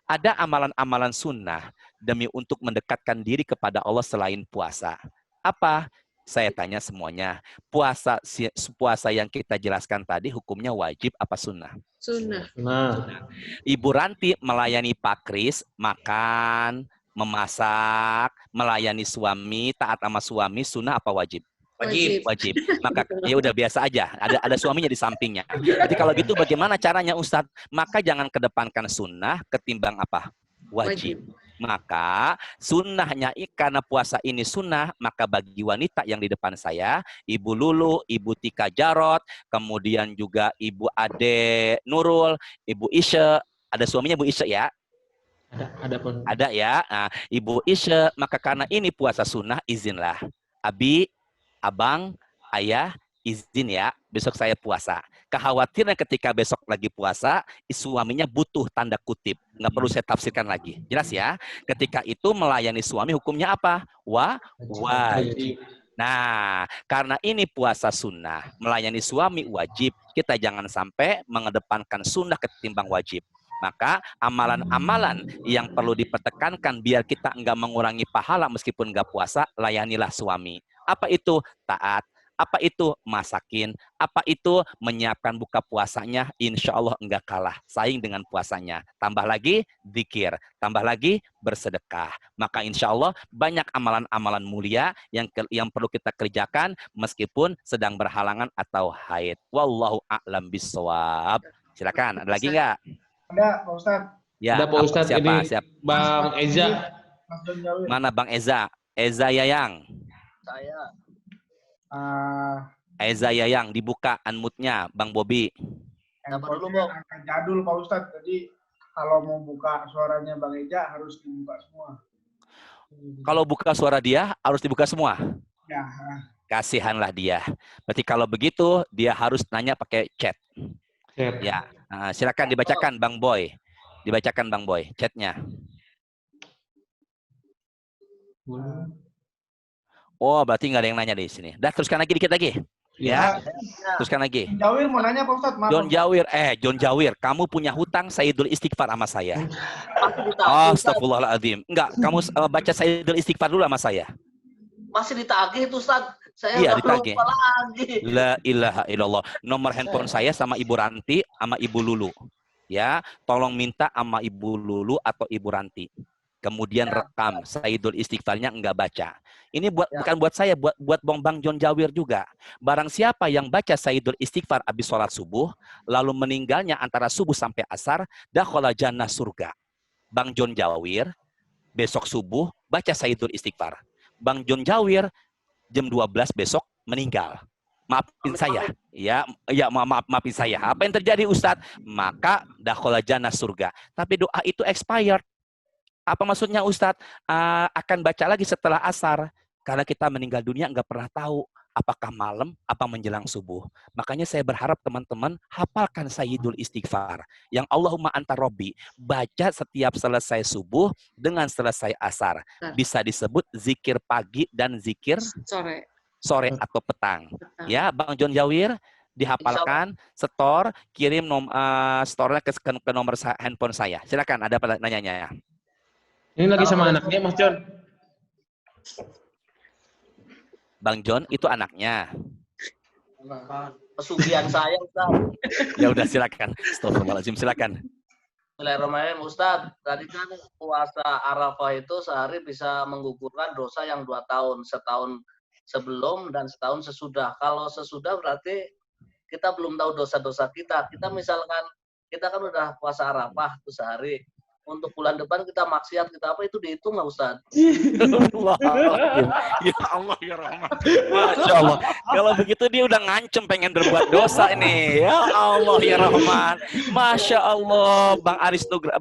ada amalan-amalan sunnah demi untuk mendekatkan diri kepada Allah selain puasa. Apa? Saya tanya semuanya. Puasa yang kita jelaskan tadi hukumnya wajib apa sunnah? Sunnah. Ibu Ranti melayani Pak Kris, makan, memasak, melayani suami, taat sama suami, sunnah apa wajib? Wajib. Maka ya udah biasa aja. Ada suaminya di sampingnya. Jadi kalau gitu bagaimana caranya Ustadz? Maka jangan kedepankan sunnah ketimbang apa? Wajib. Maka sunnahnya karena puasa ini sunnah, maka bagi wanita yang di depan saya, Ibu Lulu, Ibu Tika Jarot, kemudian juga Ibu Ade Nurul, Ibu Isya, ada suaminya Bu Isya ya? Ada pun. Ada ya. Nah, Ibu Isya, maka karena ini puasa sunnah, izinlah. Abi, abang, ayah, izin ya, besok saya puasa. Kekhawatiran ketika besok lagi puasa, suaminya butuh tanda kutip. Nggak perlu saya tafsirkan lagi. Jelas ya? Ketika itu melayani suami hukumnya apa? Wajib. Nah, karena ini puasa sunnah, melayani suami wajib, kita jangan sampai mengedepankan sunnah ketimbang wajib. Maka amalan-amalan yang perlu dipertekankan biar kita enggak mengurangi pahala meskipun enggak puasa, layanilah suami. Apa itu? Taat. Apa itu? Masakin. Apa itu? Menyiapkan buka puasanya, insya Allah enggak kalah. Saing dengan puasanya. Tambah lagi zikir. Tambah lagi bersedekah. Maka insya Allah banyak amalan-amalan mulia yang perlu kita kerjakan meskipun sedang berhalangan atau haid. Wallahu a'lam bishawab. Silakan, ada lagi enggak? Ada, Pak Ustadz. Ya, Ada Pak Ustadz, siapa? ini Siapa? Bang Eza. Mas John Jawir. Mana Bang Eza? Eza Yayang. Saya. Eza Yayang, dibuka unmute-nya, Bang Bobi. Handphonenya agak jadul Pak Ustadz. Jadi kalau mau buka suaranya Bang Eja harus dibuka semua. Kalau buka suara dia, harus dibuka semua. Ya. Kasihanlah dia. Berarti kalau begitu, dia harus nanya pakai chat. Ya, silakan dibacakan Bang Boy. Dibacakan Bang Boy, chatnya. Oh, berarti nggak ada yang nanya di sini. Dah, teruskan lagi dikit lagi. Ya, teruskan lagi. Jawir mau nanya Pak Ustadz. John Jawir, kamu punya hutang Sayyidul Istighfar sama saya. Astagfirullahaladzim. Enggak, kamu baca Sayyidul Istighfar dulu sama saya. Masih ditagih itu Ustaz. Saya Iya, nggak ditagih. lupa lagi. La ilaha illallah. Nomor handphone saya sama Ibu Ranti sama Ibu Lulu. Ya, tolong minta sama Ibu Lulu atau Ibu Ranti. Kemudian rekam Sayyidul Istighfarnya enggak baca. Ini bukan buat saya, buat Bang John Jawir juga. Barang siapa yang baca Sayyidul Istighfar habis sholat subuh, lalu meninggalnya antara subuh sampai asar, dakhala jannah surga. Bang John Jawir, besok subuh baca Sayyidul Istighfar. Bang John Jawir, jam 12 besok meninggal. Maafin saya. Ya, maafin saya. Apa yang terjadi Ustadz? Maka dakhala jannah surga. Tapi doa itu expired. Apa maksudnya Ustadz? Akan baca lagi setelah asar. Karena kita meninggal dunia nggak pernah tahu apakah malam, apa menjelang subuh. Makanya saya berharap teman-teman hafalkan Sayyidul Istighfar. Yang Allahumma anta robbi. Baca setiap selesai subuh dengan selesai asar. Bisa disebut zikir pagi dan zikir sore atau petang. Ya, Bang John Jawir, dihafalkan, setor, kirim store-nya ke nomor handphone saya. Silakan, ada apa nanyanya? Ini lagi sama anaknya, Mas John. Bang John, itu anaknya. Pesugihan saya Ustaz. Ya udah, silakan. Astagfirullahaladzim, silakan. Bismillahirrahmanirrahim Ustaz. Tadi kan puasa Arafah itu sehari bisa menggugurkan dosa yang 2 tahun. Setahun sebelum dan setahun sesudah. Kalau sesudah berarti kita belum tahu dosa-dosa kita. Kita misalkan, kita kan udah puasa Arafah tuh sehari. Untuk bulan depan kita maksiat, kita apa, itu dihitung nggak Ustaz? Ya Allah, ya Rahman. Masya Allah. Kalau begitu dia udah ngancem pengen berbuat dosa ini. Ya Allah, ya Rahman. Masya Allah.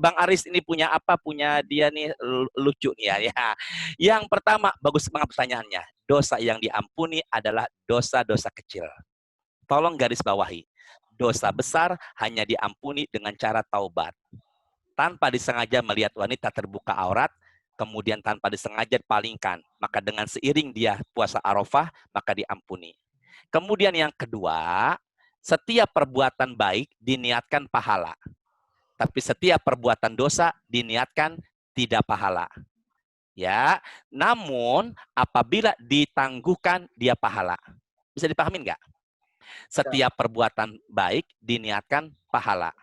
Bang Aris ini punya apa? Punya dia nih lucu nih ya. Yang pertama, bagus banget pertanyaannya. Dosa yang diampuni adalah dosa-dosa kecil. Tolong garis bawahi. Dosa besar hanya diampuni dengan cara taubat. Tanpa disengaja melihat wanita terbuka aurat, kemudian tanpa disengaja palingkan, maka dengan seiring dia puasa Arafah, maka diampuni. Kemudian yang kedua, setiap perbuatan baik diniatkan pahala. Tapi setiap perbuatan dosa diniatkan tidak pahala. Ya, namun apabila ditangguhkan dia pahala. Bisa dipahami nggak? Setiap perbuatan baik diniatkan pahala.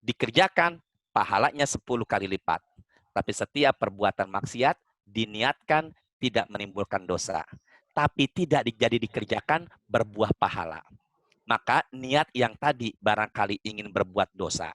Dikerjakan pahalanya 10 kali lipat. Tapi setiap perbuatan maksiat diniatkan tidak menimbulkan dosa. Tapi tidak jadi dikerjakan berbuah pahala. Maka niat yang tadi barangkali ingin berbuat dosa.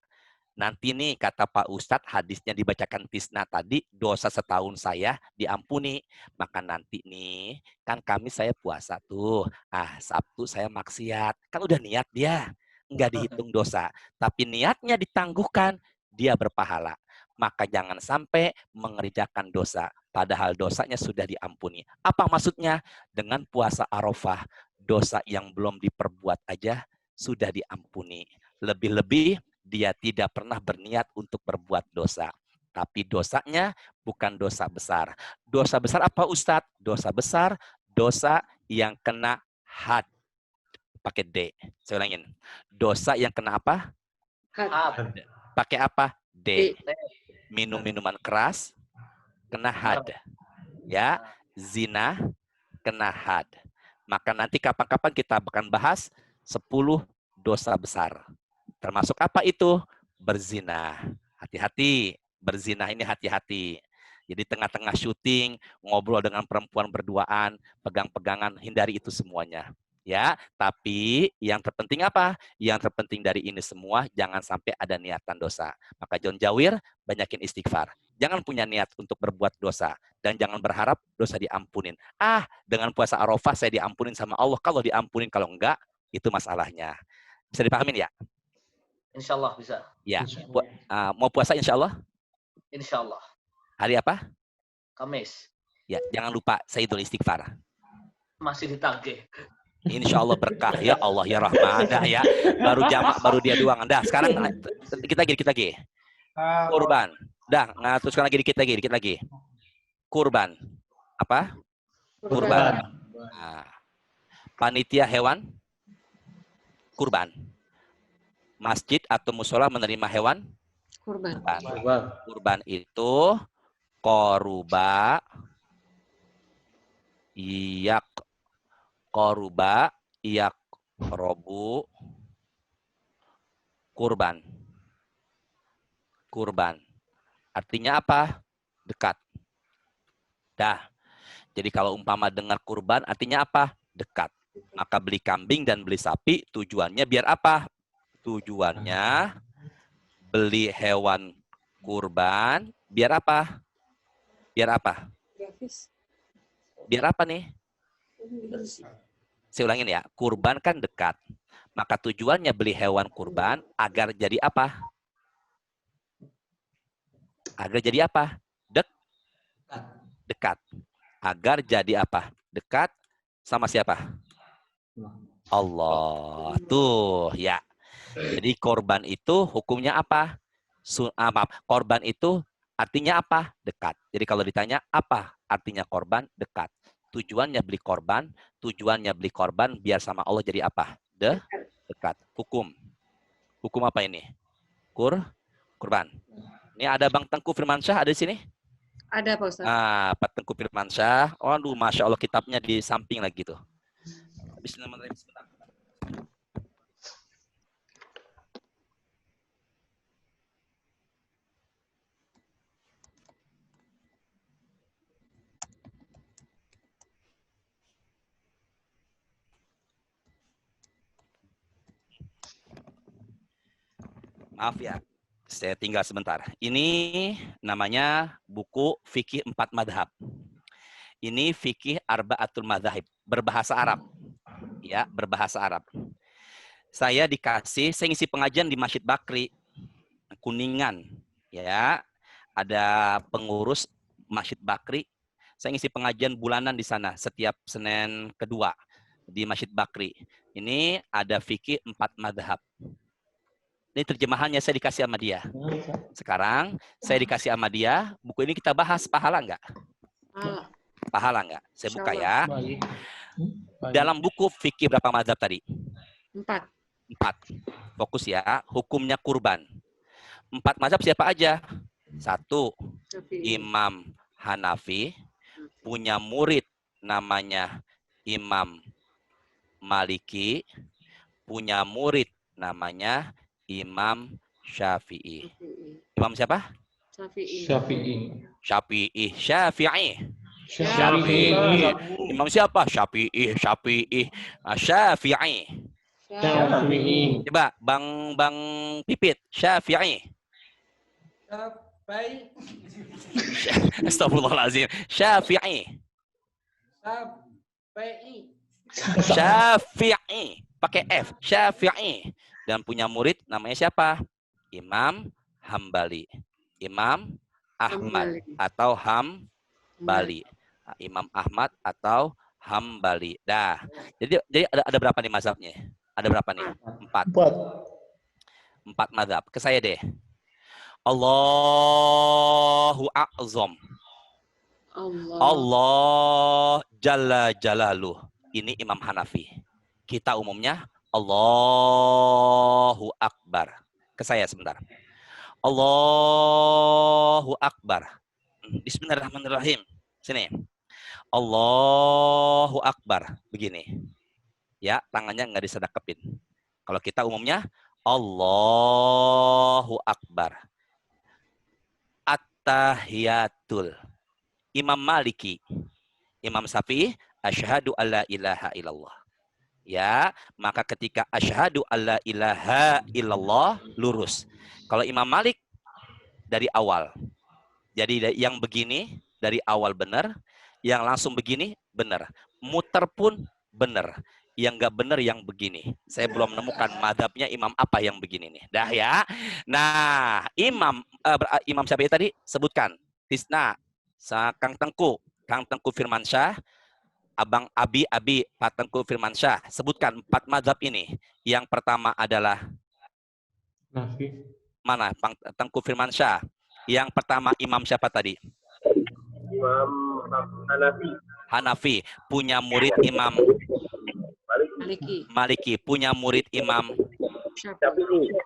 Nanti nih kata Pak Ustadz hadisnya dibacakan Tisna tadi, dosa setahun saya diampuni. Maka nanti nih, kan Kamis saya puasa tuh. Sabtu saya maksiat. Kan udah niat dia. Nggak dihitung dosa. Tapi niatnya ditangguhkan, dia berpahala. Maka jangan sampai mengerjakan dosa. Padahal dosanya sudah diampuni. Apa maksudnya? Dengan puasa Arafah, dosa yang belum diperbuat aja sudah diampuni. Lebih-lebih dia tidak pernah berniat untuk berbuat dosa. Tapi dosanya bukan dosa besar. Dosa besar apa Ustadz? Dosa besar, dosa yang kena had. Pakai D. Saya ulangin. Dosa yang kena apa? Had. Pakai apa? D. Minum minuman keras, kena had. Ya, zina, kena had. Maka nanti kapan-kapan kita akan bahas 10 dosa besar. Termasuk apa itu? Berzina. Hati-hati. Berzina ini hati-hati. Jadi tengah-tengah syuting, ngobrol dengan perempuan berduaan, pegang-pegangan, hindari itu semuanya. Ya, tapi yang terpenting apa? Yang terpenting dari ini semua, jangan sampai ada niatan dosa. Maka John Jawir, banyakin istighfar. Jangan punya niat untuk berbuat dosa. Dan jangan berharap dosa diampunin. Dengan puasa Arafah saya diampunin sama Allah. Kalau diampunin, kalau enggak, itu masalahnya. Bisa dipahamin ya? Insya Allah bisa. Ya, mau puasa insya Allah? Insya Allah. Hari apa? Kamis. Ya, jangan lupa Sayyidul Istighfar. Masih ditagih. Insya Allah berkah ya Allah ya Rahman. Ya, baru jamak baru dia doang. Dah, sekarang kita lagi. Kurban. Dah, teruskan lagi dikit lagi. Kurban. Apa? Kurban. Panitia hewan. Kurban. Masjid atau musola menerima hewan? Kurban. Kurban itu koruba iyak robu kurban. Kurban. Artinya apa? Dekat. Dah. Jadi kalau umpama dengar kurban artinya apa? Dekat. Maka beli kambing dan beli sapi tujuannya biar apa? Tujuannya beli hewan kurban biar apa? Biar apa? Biar apa nih? Saya ulangin ya, kurban kan dekat. Maka tujuannya beli hewan kurban agar jadi apa? Agar jadi apa? Dekat. Agar jadi apa? Dekat sama siapa? Allah. Tuh, ya. Jadi korban itu hukumnya apa? Korban itu artinya apa? Dekat. Jadi kalau ditanya apa artinya korban? Dekat. Tujuannya beli korban biar sama Allah jadi apa? Dekat. Hukum apa ini? Kurban. Ini ada Bang Tengku Firmansyah ada di sini? Ada Pak Ustaz. Pak Tengku Firmansyah. Waduh, Masya Allah kitabnya di samping lagi tuh. Bismillahirrahmanirrahim. Sebentar. Maaf ya, saya tinggal sebentar. Ini namanya buku Fikih 4 Madhab. Ini Fikih Arba'atul Madhahib, berbahasa Arab. Ya, berbahasa Arab. Saya ngisi pengajian di Masjid Bakri, Kuningan. Ya, ada pengurus Masjid Bakri. Saya ngisi pengajian bulanan di sana, setiap Senin kedua di Masjid Bakri. Ini ada Fikih 4 Madhab. Ini terjemahannya saya dikasih sama dia. Sekarang saya dikasih sama dia, buku ini kita bahas, pahala enggak? Pahala enggak? Saya buka ya. Dalam buku fikih berapa mazhab tadi? 4. Fokus ya, hukumnya kurban. 4 mazhab siapa aja? 1, Imam Hanafi, punya murid namanya Imam Maliki, punya murid namanya Imam Syafi'i. Imam siapa? Syafi'i. Imam siapa? Syafi'i. Coba Bang Pipit, Syafi'i. Astagfirullahaladzim. Syafi'i. Syafi'i. Syafi'i. Pakai F. Syafi'i. Dan punya murid namanya siapa? Imam Hambali. Imam Ahmad atau Hambali. Imam Ahmad atau Hambali. Dah. Jadi ada berapa nih mazhabnya? Ada berapa nih? 4. 4 mazhab. Ke saya deh. Allahu a'zam. Allah Jalla Jalaluh. Ini Imam Hanafi. Kita umumnya Allahu Akbar. Ke saya sebentar. Allahu Akbar. Bismillahirrahmanirrahim. Sini. Allahu Akbar. Begini. Ya, tangannya nggak disedekapin. Kalau kita umumnya Allahu Akbar. At-tahiyatul. Imam Maliki. Imam Syafi'i, asyhadu alla ilaha illallah. Ya, maka ketika asyhadu alla ilaha illallah lurus. Kalau Imam Malik dari awal. Jadi yang begini dari awal benar, yang langsung begini benar. Muter pun benar. Yang nggak benar yang begini. Saya belum menemukan madhabnya imam apa yang begini nih. Dah ya. Nah, Imam Syafi'i tadi sebutkan. Tisna, Kang Tengku Firmansyah, Abang Abi, Pak Tengku Firmansyah. Sebutkan 4 madhab ini. Yang pertama adalah Nafi. Mana? Pak Tengku Firmansyah. Yang pertama imam siapa tadi? Imam Hanafi. Punya murid Imam Maliki. Punya murid Imam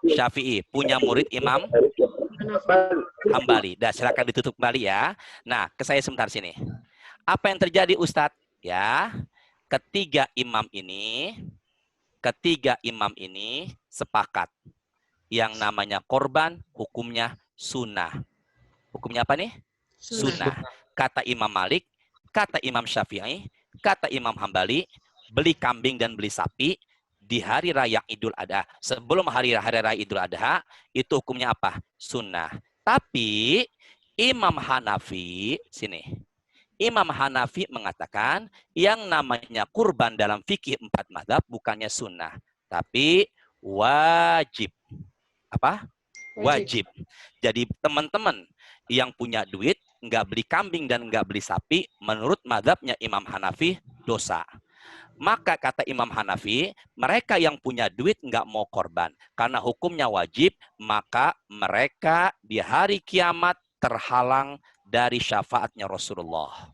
Syafi'i. Punya murid Imam Hambali. Dah, silakan ditutup kembali ya. Nah, ke saya sebentar sini. Apa yang terjadi Ustadz? Ya, ketiga imam ini sepakat. Yang namanya korban hukumnya sunnah. Hukumnya apa nih? Sunnah. Kata Imam Malik, kata Imam Syafi'i, kata Imam Hambali, beli kambing dan beli sapi di hari raya Idul Adha. Sebelum hari raya Idul Adha, itu hukumnya apa? Sunnah. Tapi Imam Hanafi, sini. Imam Hanafi mengatakan yang namanya kurban dalam fikih 4 mazhab bukannya sunnah, tapi wajib. Apa? Wajib. Jadi teman-teman yang punya duit nggak beli kambing dan nggak beli sapi, menurut mazhabnya Imam Hanafi dosa. Maka kata Imam Hanafi, mereka yang punya duit nggak mau korban karena hukumnya wajib, maka mereka di hari kiamat terhalang dari syafaatnya Rasulullah.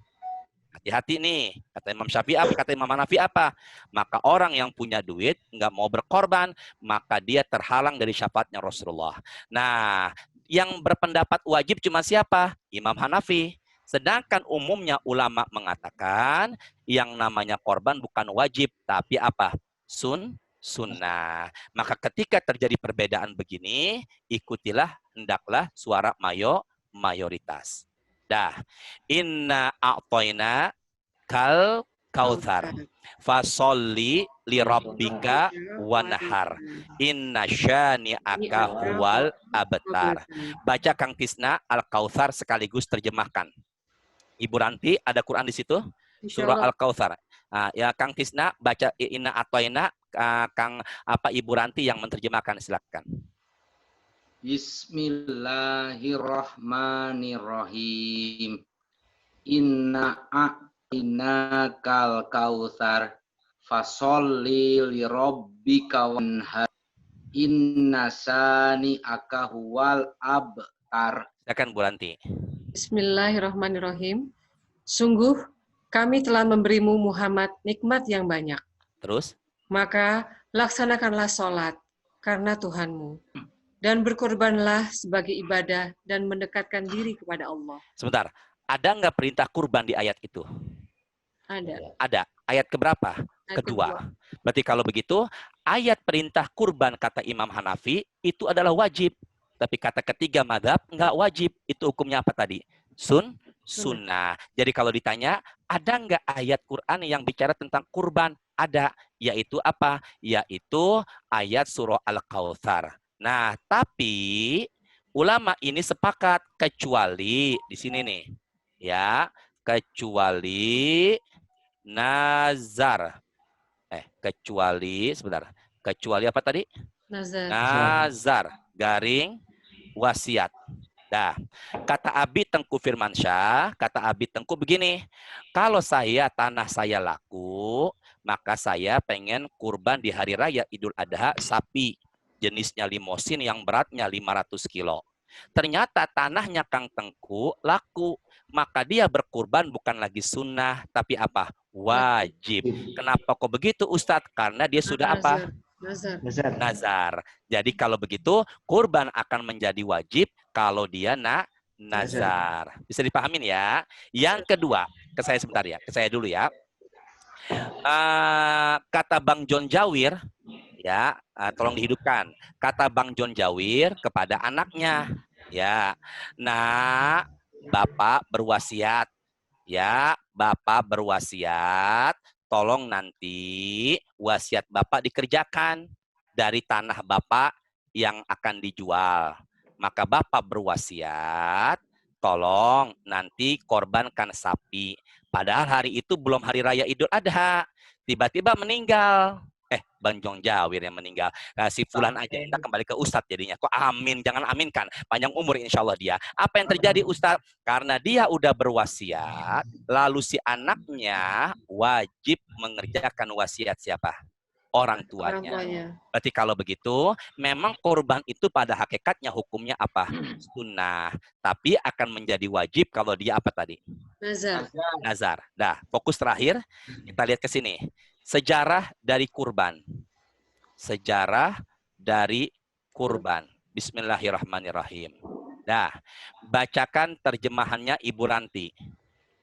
Hati-hati nih, kata Imam Syafi'i apa, kata Imam Hanafi apa? Maka orang yang punya duit nggak mau berkorban, maka dia terhalang dari syafaatnya Rasulullah. Nah, yang berpendapat wajib cuma siapa? Imam Hanafi. Sedangkan umumnya ulama mengatakan yang namanya korban bukan wajib, tapi apa? Sunnah. Maka ketika terjadi perbedaan begini, ikutilah, hendaklah suara mayoritas. Dah. Inna a'toina kal kautsar. Fasolli li rabbika wanhar. Inna syani'aka huwal abtar. Baca Kang Tisna Al-Kautsar sekaligus terjemahkan. Ibu Ranti, ada Quran di situ? Surah Al-Kautsar. Ya Kang Tisna baca Inna a'toina, Kang Ibu Ranti yang menerjemahkan, silakan. Bismillahirrahmanirrahim. Inna a'tinakal kautsar fasholli lirabbika wanhar. Inna sani'aka huwal abtar. Silakan Bu Ranti. Bismillahirrahmanirrahim. Sungguh kami telah memberimu Muhammad nikmat yang banyak. Terus? Maka laksanakanlah sholat karena Tuhanmu. Dan berkorbanlah sebagai ibadah dan mendekatkan diri kepada Allah. Sebentar, ada nggak perintah kurban di ayat itu? Ada. Ada. Ayat keberapa? Kedua. Berarti kalau begitu, ayat perintah kurban kata Imam Hanafi itu adalah wajib. Tapi kata ketiga madhab nggak wajib. Itu hukumnya apa tadi? Sunnah. Jadi kalau ditanya, ada nggak ayat Quran yang bicara tentang kurban? Ada. Yaitu apa? Yaitu ayat surah Al-Kautsar. Nah, tapi ulama ini sepakat kecuali di sini nih. Ya, kecuali nazar. Kecuali sebentar. Kecuali apa tadi? Nazar. Nazar garing wasiat. Nah, kata Abi Tengku Firmansyah, kata Abi Tengku begini, kalau tanah saya laku, maka saya pengen kurban di hari raya Idul Adha sapi jenisnya limosin yang beratnya 500 kilo. Ternyata tanahnya Kang Tengku laku, maka dia berkurban bukan lagi sunnah, tapi apa? Wajib. Kenapa kok begitu Ustadz? Karena dia sudah apa? Nazar. Jadi kalau begitu, kurban akan menjadi wajib kalau dia nazar. Bisa dipahamin ya? Yang kedua, ke saya sebentar ya, ke saya dulu ya. Kata Bang John Jawir, ya, tolong dihidupkan. Kata Bang John Jawir kepada anaknya, ya, nah, Bapak berwasiat, ya, Bapak berwasiat, tolong nanti wasiat Bapak dikerjakan dari tanah Bapak yang akan dijual. Maka Bapak berwasiat, tolong nanti korbankan sapi. Padahal hari itu belum hari raya Idul Adha. Tiba-tiba meninggal. Bang Jong Jawir yang meninggal. Si Fulan aja kita kembali ke Ustadz jadinya. Kok amin? Jangan aminkan. Panjang umur insya Allah dia. Apa yang terjadi Ustadz? Karena dia udah berwasiat, lalu si anaknya wajib mengerjakan wasiat siapa? Orang tuanya. Berarti kalau begitu, memang korban itu pada hakikatnya hukumnya apa? Sunnah. Tapi akan menjadi wajib kalau dia apa tadi? Nazar. Dah, fokus terakhir. Kita lihat ke sini. Sejarah dari kurban. Sejarah dari kurban. Bismillahirrahmanirrahim. Nah, bacakan terjemahannya Ibu Ranti.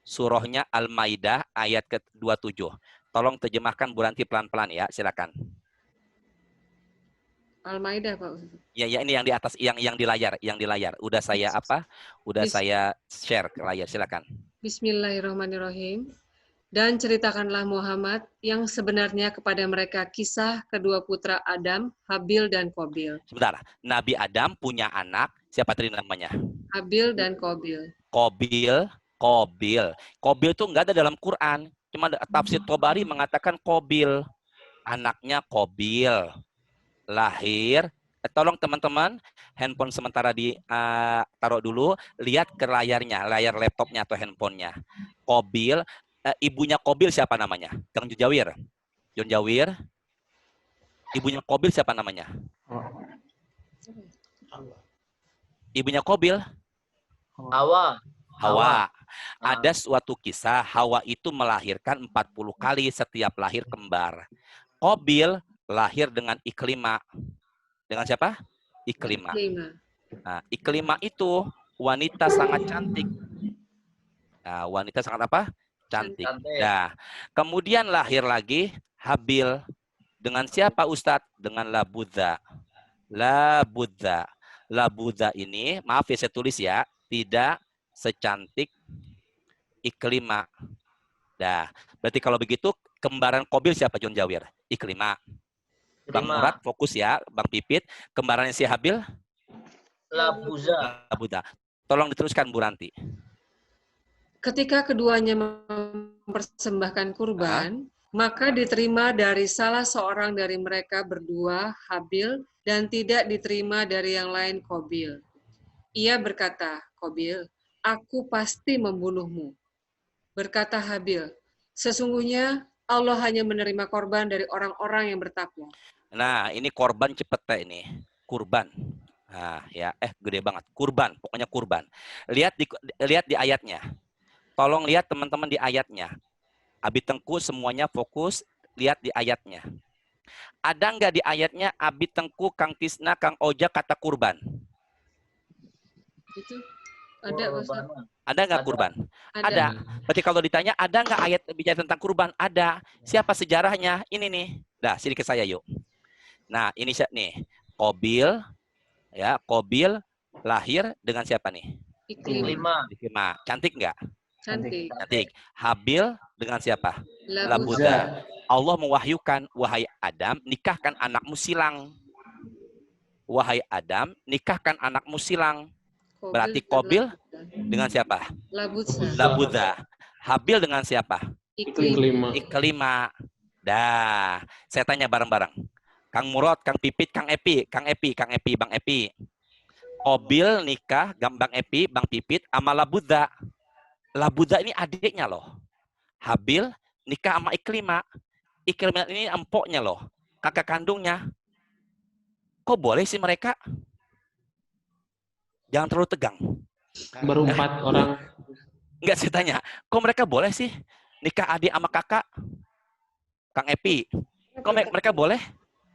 Surahnya Al-Maidah ayat ke-27. Tolong terjemahkan Bu Ranti pelan-pelan ya, silakan. Al-Maidah, Pak. Ya, ini yang di atas, yang di layar, Udah saya apa? Udah saya share ke layar, silakan. Bismillahirrahmanirrahim. Dan ceritakanlah Muhammad yang sebenarnya kepada mereka kisah kedua putra Adam, Habil dan Kobil. Sebentar, Nabi Adam punya anak, siapa tadi namanya? Habil dan Kobil. Kobil itu enggak ada dalam Quran. Cuma tafsir Tobari mengatakan Kobil. Anaknya Kobil. Lahir. Tolong teman-teman, handphone sementara taruh dulu. Lihat ke layarnya, layar laptopnya atau handphonenya. Kobil. Ibunya Kobil siapa namanya? Kang Jawir. John Jawir. Ibunya Kobil siapa namanya? Ibunya Kobil? Hawa. Ada suatu kisah Hawa itu melahirkan 40 kali setiap lahir kembar. Kobil lahir dengan Iklima. Dengan siapa? Iklima. Nah, Iklima itu wanita sangat cantik. Nah, wanita sangat apa? Cantik. Nah, kemudian lahir lagi Habil. Dengan siapa Ustadz? Dengan Labudha. Labudha ini, maaf ya saya tulis ya, tidak secantik Iklima. Nah, berarti kalau begitu kembaran Kobil siapa John Jawir? Iklima. Bang Murad fokus ya, Bang Pipit. Kembarannya si Habil? Labudha. Tolong diteruskan Bu Ranti. Ketika keduanya mempersembahkan kurban, maka diterima dari salah seorang dari mereka berdua, Habil, dan tidak diterima dari yang lain, Kobil. Ia berkata, Kobil, aku pasti membunuhmu. Berkata Habil, sesungguhnya Allah hanya menerima korban dari orang-orang yang bertakwa. Nah, ini korban cepet ini. Kurban. Nah, ya, gede banget. Kurban, pokoknya kurban. Lihat di ayatnya. Tolong lihat teman-teman di ayatnya. Abi Tengku semuanya fokus, lihat di ayatnya. Ada nggak di ayatnya Abi Tengku, Kang Tisna, Kang Oja kata kurban? Itu ada, Ustaz. Ada nggak kurban? Ada. Berarti kalau ditanya ada nggak ayat bicara tentang kurban? Ada. Siapa sejarahnya? Ini nih. Dah, sini ke saya yuk. Nah, ini nih. Kobil, ya, Kobil lahir dengan siapa nih? Iklima. Cantik nggak? Cantik. Habil dengan siapa? Labudha. Allah mewahyukan, wahai Adam, nikahkan anakmu silang. wahai Adam, nikahkan anakmu silang. Qabil Berarti dan Qabil Labudha. dengan siapa? Labudha. Labudha. Habil dengan siapa? Iklim. Iklima. Dah, saya tanya bareng-bareng. Kang Murad, Kang Pipit, Kang Epi, Bang Epi. Qabil nikah, Bang Epi, Bang Pipit, sama Labudha. Labudha ini adiknya loh. Habil nikah sama Iklima. Iklima ini empoknya loh, kakak kandungnya. Kok boleh sih mereka? Jangan terlalu tegang. Baru 4 orang. Enggak, saya tanya, kok mereka boleh sih nikah adik sama kakak? Kang Epi, kok mereka boleh?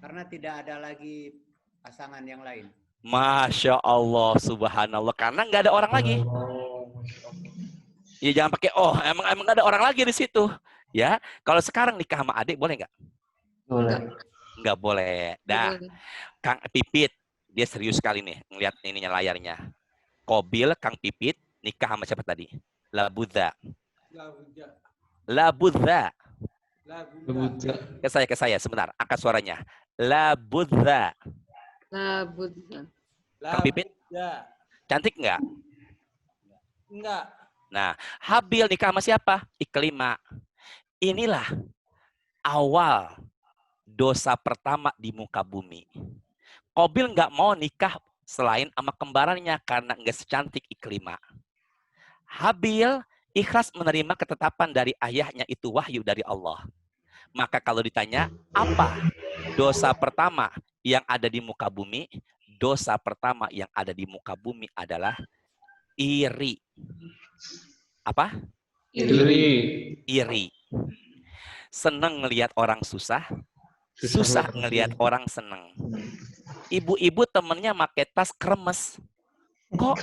Karena tidak ada lagi pasangan yang lain. Masya Allah, subhanallah. Karena nggak ada orang lagi. Ya jangan pakai emang nggak ada orang lagi di situ. Ya, kalau sekarang nikah sama adik boleh nggak? Boleh. Nggak boleh. Dah, Kang Pipit, dia serius sekali nih ngeliat ininya layarnya. Qabil, Kang Pipit nikah sama siapa tadi? Labudha. Labudha. Ke saya sebentar. Angkat suaranya. Labudha. Labudha. Kang Pipit? Cantik nggak? Enggak. Nah, Habil nikah sama siapa? Iklima. Inilah awal dosa pertama di muka bumi. Qabil nggak mau nikah selain sama kembarannya karena nggak secantik Iklima. Habil ikhlas menerima ketetapan dari ayahnya, itu wahyu dari Allah. Maka kalau ditanya, apa dosa pertama yang ada di muka bumi? Dosa pertama yang ada di muka bumi adalah iri. Apa? Iri. Seneng ngelihat orang susah, susah ngelihat orang seneng. Ibu-ibu temennya pakai tas kremes, kok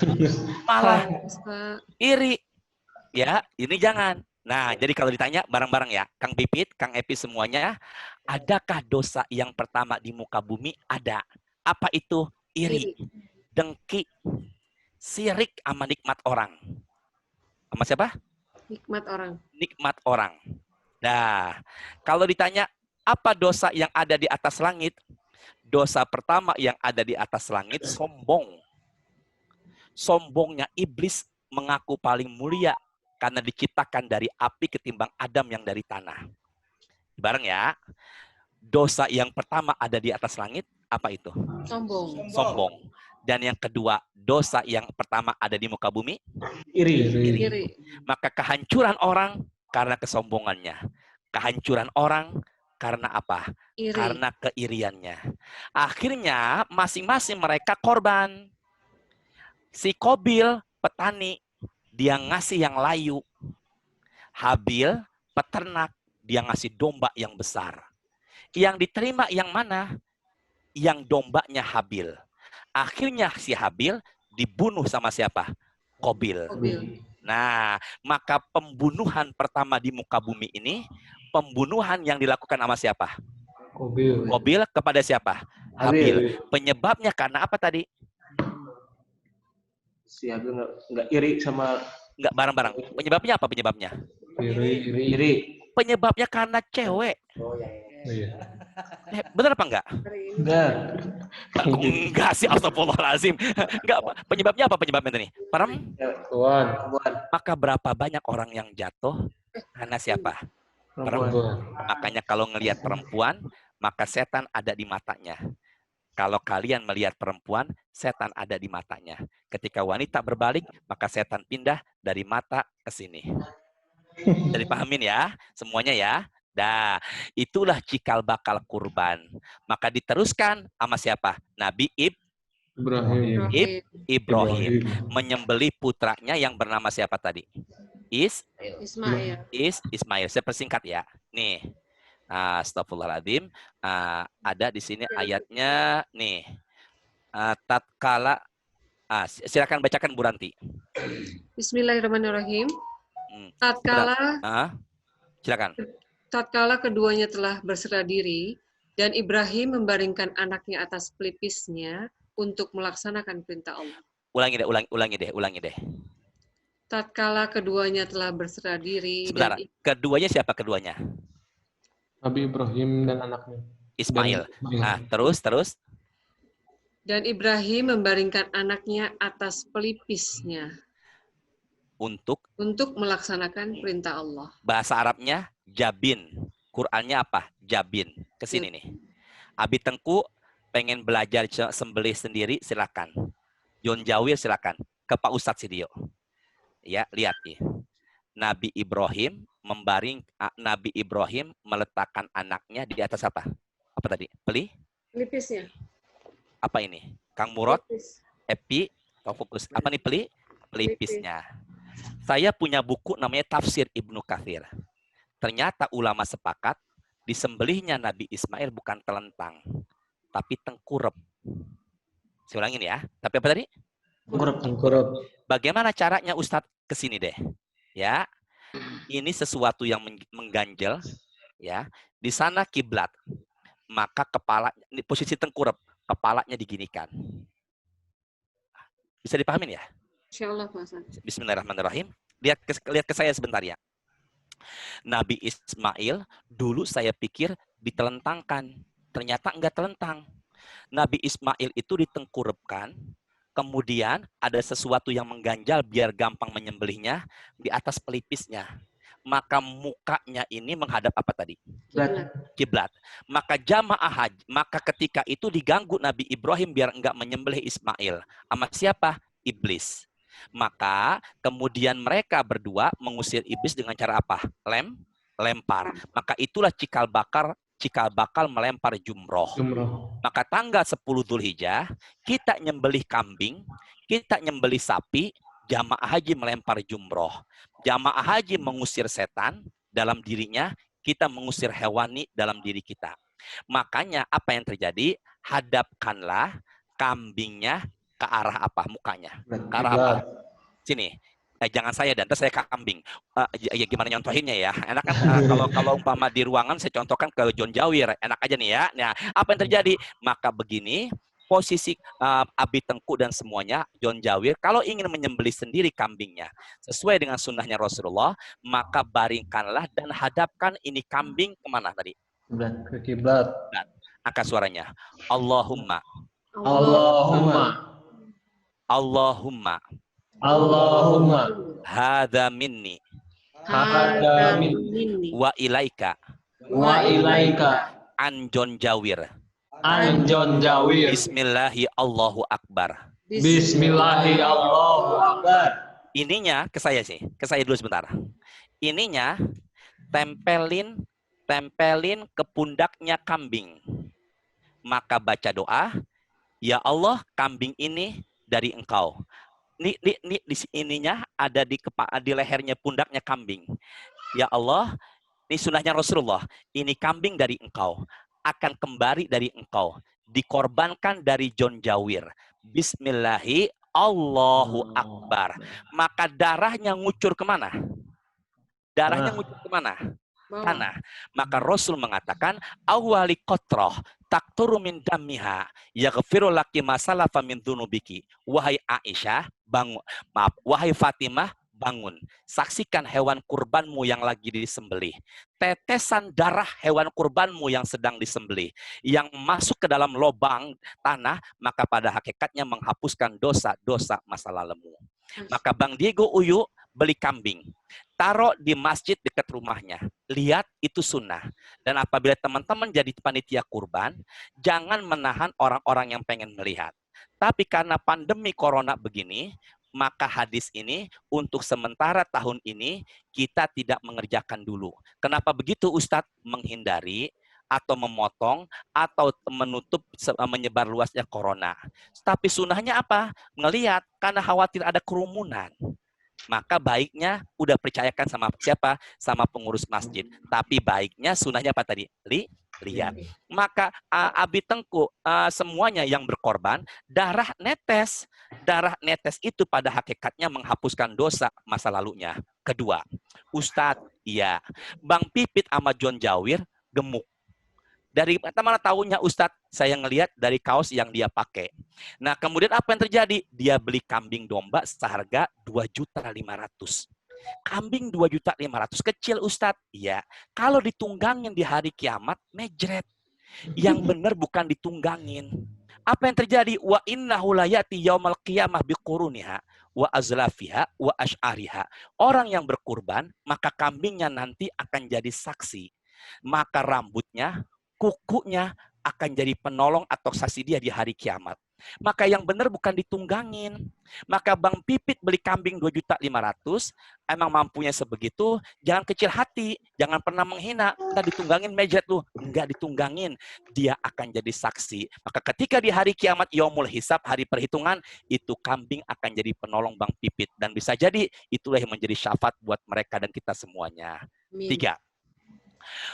malah iri? Ya, ini jangan. Nah, jadi kalau ditanya bareng-bareng ya, Kang Pipit, Kang Epi semuanya, adakah dosa yang pertama di muka bumi? Ada. Apa itu? Iri, dengki, sirik sama nikmat orang. Sama siapa? Nikmat orang. Nikmat orang. Nah, kalau ditanya apa dosa yang ada di atas langit? Dosa pertama yang ada di atas langit, sombong. Sombongnya iblis mengaku paling mulia karena diciptakan dari api ketimbang Adam yang dari tanah. Bareng ya. Dosa yang pertama ada di atas langit, apa itu? Sombong. Sombong. Dan yang kedua, dosa yang pertama ada di muka bumi? Iri. Maka kehancuran orang karena kesombongannya. Kehancuran orang karena apa? Iri. Karena keiriannya. Akhirnya masing-masing mereka korban. Si Qabil, petani, dia ngasih yang layu. Habil, peternak, dia ngasih domba yang besar. Yang diterima yang mana? Yang dombanya Habil. Akhirnya si Habil dibunuh sama siapa? Qabil. Nah, maka pembunuhan pertama di muka bumi ini, pembunuhan yang dilakukan sama siapa? Qabil kepada siapa? Habil. Penyebabnya karena apa tadi? Si Habil nggak iri sama. Nggak bareng-bareng. Penyebabnya apa penyebabnya? Iri. Penyebabnya karena cewek. Iya. Benar apa enggak? Enggak sih, astagfirullahaladzim. Enggak, penyebabnya apa penyebabnya nih? Perempuan. Maka berapa banyak orang yang jatuh karena siapa? Perempuan. Makanya kalau ngelihat perempuan, maka setan ada di matanya. Kalau kalian melihat perempuan, setan ada di matanya. Ketika wanita berbalik, maka setan pindah dari mata ke sini. Jadi pahamin ya, semuanya ya. Dah, itulah cikal bakal kurban. Maka diteruskan sama siapa? Nabi Ibrahim. Menyembelih putranya yang bernama siapa tadi? Ismail. Saya persingkat ya. Nih. Astagfirullahaladzim. Ada di sini ayatnya. Nih. Tatkala. Silakan bacakan Bu Ranti. Bismillahirrahmanirrahim. Silakan. Tatkala keduanya telah berserah diri, dan Ibrahim membaringkan anaknya atas pelipisnya untuk melaksanakan perintah Allah. Ulangi deh. Tatkala keduanya telah berserah diri. Sebentar, keduanya siapa keduanya? Nabi Ibrahim dan anaknya. Ismail. Terus. Dan Ibrahim membaringkan anaknya atas pelipisnya Untuk melaksanakan perintah Allah. bahasa Arabnya jabin. Qur'annya apa? Jabin. Kesini nih. Abi Tengku pengen belajar sembelih sendiri, silakan. John Jawir silakan. Ke Pak Ustadz Sidio. Ya, lihat nih. Nabi Ibrahim meletakkan anaknya di atas apa? Apa tadi? Pelipisnya. Apa ini? Kang Murad? Pelipis. Epi? Kau fokus. Apa nih pelipisnya? Saya punya buku namanya Tafsir Ibnu Katsir. Ternyata ulama sepakat disembelihnya Nabi Ismail bukan telentang, tapi tengkurep. Saya ulangin ya. Tapi apa tadi? Tengkurep. Bagaimana caranya Ustadz? Kesini deh. Ya. Ini sesuatu yang mengganjel. Ya. Di sana kiblat. Maka kepala, posisi tengkurep, kepalanya diginikan. Bisa dipahamin ya? Insyaallah, Pak Ustadz. Bismillahirrahmanirrahim. Lihat ke saya sebentar ya. Nabi Ismail dulu saya pikir ditelentangkan. Ternyata enggak telentang. Nabi Ismail itu ditengkurepkan. Kemudian ada sesuatu yang mengganjal biar gampang menyembelihnya di atas pelipisnya. Maka mukanya ini menghadap apa tadi? Kiblat. Maka maka ketika itu diganggu Nabi Ibrahim biar enggak menyembelih Ismail. Sama siapa? Iblis. Maka kemudian mereka berdua mengusir iblis dengan cara apa? Lempar. Maka itulah cikal bakal melempar jumroh. Maka tanggal 10 Dzulhijjah kita nyembelih kambing, kita nyembelih sapi, jamaah haji melempar jumroh. Jamaah haji mengusir setan dalam dirinya, kita mengusir hewani dalam diri kita. Makanya apa yang terjadi? Hadapkanlah kambingnya ke arah apa? Mukanya. Ke arah apa? Sini. Jangan saya dan saya kambing. Ya gimana nyontohinnya ya? Enak kan kalau umpama di ruangan saya contohkan ke John Jawir. Enak aja nih ya. Nah, apa yang terjadi? Maka begini, posisi Abi Tengku dan semuanya, John Jawir, kalau ingin menyembelih sendiri kambingnya sesuai dengan sunnahnya Rasulullah, maka baringkanlah dan hadapkan ini kambing kemana tadi? Ke kiblat. Angkat suaranya. Allahumma. Hadza minni. Wa ilaika. An John Jawir. Bismillahi Allahu Akbar. Ininya ke saya sih. Ke saya dulu sebentar. Ininya tempelin ke pundaknya kambing. Maka baca doa, ya Allah, kambing ini dari Engkau. Di ininya ada di lehernya pundaknya kambing. Ya Allah, ini sunahnya Rasulullah. Ini kambing dari Engkau. Akan kembali dari Engkau. Dikorbankan dari John Jawir. Bismillahi Allahu Akbar. Maka darahnya ngucur kemana? Darahnya ngucur kemana? Tanah. Maka Rasul mengatakan, awali kotroh takturu min damiha yaghfiru laki masalafa min dzunubiki. Wahai Aisyah, bangun. Maaf, wahai Fatimah, bangun. Saksikan hewan kurbanmu yang lagi disembelih. Tetesan darah hewan kurbanmu yang sedang disembelih. Yang masuk ke dalam lubang tanah, maka pada hakikatnya menghapuskan dosa-dosa masa lalumu. Maka Bang Diego Uyu beli kambing. Taruh di masjid dekat rumahnya. Lihat, itu sunnah. Dan apabila teman-teman jadi panitia kurban, jangan menahan orang-orang yang pengen melihat. Tapi karena pandemi corona begini, maka hadis ini untuk sementara tahun ini kita tidak mengerjakan dulu. Kenapa begitu Ustadz? Menghindari atau memotong atau menutup menyebar luasnya corona. Tapi sunnahnya apa? Ngelihat, karena khawatir ada kerumunan. Maka baiknya udah percayakan sama siapa? Sama pengurus masjid. Tapi baiknya sunnahnya apa tadi? Lihat. Maka Abi Tengku semuanya yang berkorban, darah netes. Darah netes itu pada hakikatnya menghapuskan dosa masa lalunya. Kedua, Ustadz, iya. Bang Pipit sama John Jawir gemuk. Dari mana tahunya Ustadz? Saya ngelihat dari kaos yang dia pakai. Nah, kemudian apa yang terjadi? Dia beli kambing domba seharga 2.500.000. Kambing 2.500.000 kecil Ustadz. Iya. Kalau ditunggangin di hari kiamat, mejret. Yang benar bukan ditunggangin. Apa yang terjadi? Wa innahu la ya'ti yaumal qiyamah biquruniha wa azlafiha wa ash'ariha. Orang yang berkurban, maka kambingnya nanti akan jadi saksi. Maka rambutnya, kukunya akan jadi penolong atau saksi dia di hari kiamat. Maka yang benar bukan ditunggangin. Maka Bang Pipit beli kambing 2.500.000, emang mampunya sebegitu, jangan kecil hati, jangan pernah menghina, enggak ditunggangin meja tuh, enggak ditunggangin, dia akan jadi saksi. Maka ketika di hari kiamat, yaumul hisab, hari perhitungan, itu kambing akan jadi penolong Bang Pipit. Dan bisa jadi itulah yang menjadi syafaat buat mereka dan kita semuanya. 3.